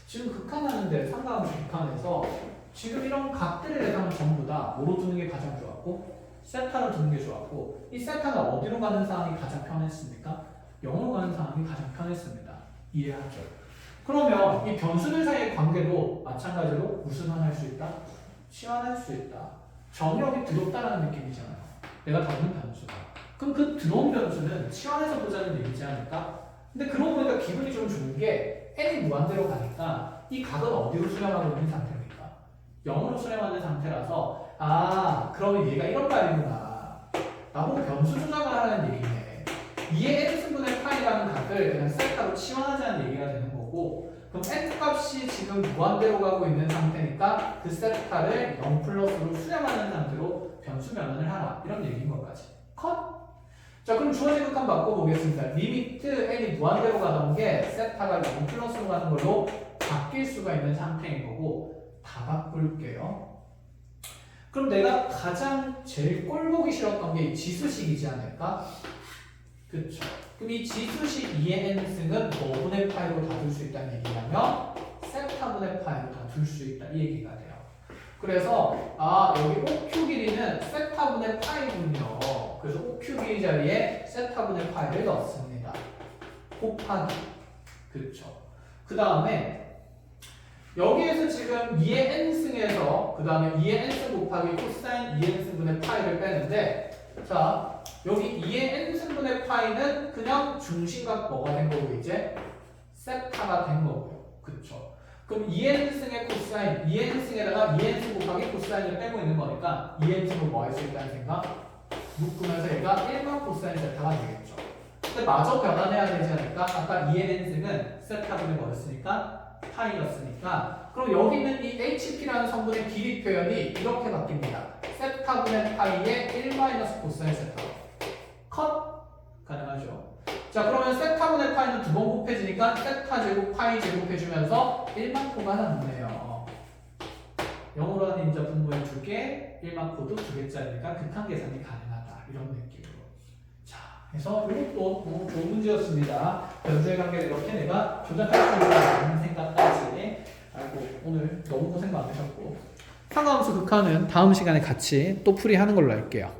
지금 극한하는데 상가함수 극한에서 지금 이런 각들의 예상은 전부 다 뭐로 두는 게 가장 좋았고 세타로 두는 게 좋았고 이 세타가 어디로 가는 상황이 가장 편했습니까? 0으로 가는 상황이 가장 편했습니다. 이해하죠? 그러면 이 변수들 사이의 관계도 마찬가지로 무슨환할 수 있다? 치환할 수 있다. 정역이 들어왔다는 느낌이잖아요. 내가 다루는 변수가. 그럼 그 들어온 변수는 치환해서 보자는 얘기지 않을까? 근데 그러고 보니까 기분이 좀 좋은 게 n이 무한대로 가니까 이 각은 어디로 수렴하고 있는 상태입니까? 0으로 수렴하는 상태라서 아, 그러면 얘가 이런 말이구나. 나보고 변수 조작을 하라는 얘기네. 2의 n승분의 파이라는 각을 그냥 세타로 치환하자는 얘기가 되는 거고 그럼 n 값이 지금 무한대로 가고 있는 상태니까 그 세타를 0 플러스로 수렴하는 상태로 변수 변환을 하라. 이런 얘기인 것까지. 컷? 자, 그럼 주어진 극한 바꿔보겠습니다. 리미트 n이 무한대로 가던 게 세타가 0 플러스로 가는 걸로 바뀔 수가 있는 상태인 거고 다 바꿀게요. 그럼 내가 가장 제일 꼴보기 싫었던 게 이 지수식이지 않을까? 그쵸. 그럼 이 지수식 2의 n승은 뭐분의 파이로 다 둘 수 있다는 얘기냐면 세타분의 파이로 다 둘 수 있다 이 얘기가 돼요. 그래서 아, 여기 OQ 길이는 세타분의 파이군요. 그래서 OQ 길이 자리에 세타분의 파이를 넣습니다. 곱하기. 그쵸. 그 다음에 여기에서 지금 2의 n승에서 그 다음에 2의 n승 곱하기 코사인 2의 n승분의 파이를 빼는데 자, 여기 2의 n승분의 파이는 그냥 중심각 뭐가 된 거고 이제 세타가 된 거고요. 그쵸? 그럼 2n승의 코사인, 2n승에다가 2n승 곱하기 코사인을 빼고 있는 거니까 2n승을 뭐 할 수 있다는 생각? 묶으면서 얘가 1만 코사인 세타가 되겠죠. 근데 마저 변환해야 되지 않을까? 아까 2n승은 세타분의 뭐였으니까? 파이였으니까 그럼 여기 있는 이 HP라는 성분의 길이 표현이 이렇게 바뀝니다. 세타분의 파이의 1 마이너스 코사인 세타. 컷? 가능하죠. 자 그러면 세타분의 파이는 두 번 곱해지니까 세타 제곱 파이 제곱 해주면서 1만코가 남네요. 0으로 하는 인자 분모에 2개, 1만코도 2개짜리니까 극한 계산이 가능하다. 이런 느낌으로. 자, 그래서 이것도 너무 좋은 문제였습니다. 변수의 관계를 이렇게 내가 조작할 수 있다는 생각까지. 아이고 오늘 너무 고생 많으셨고 상하함수 극한은 다음 시간에 같이 또 풀이하는 걸로 할게요.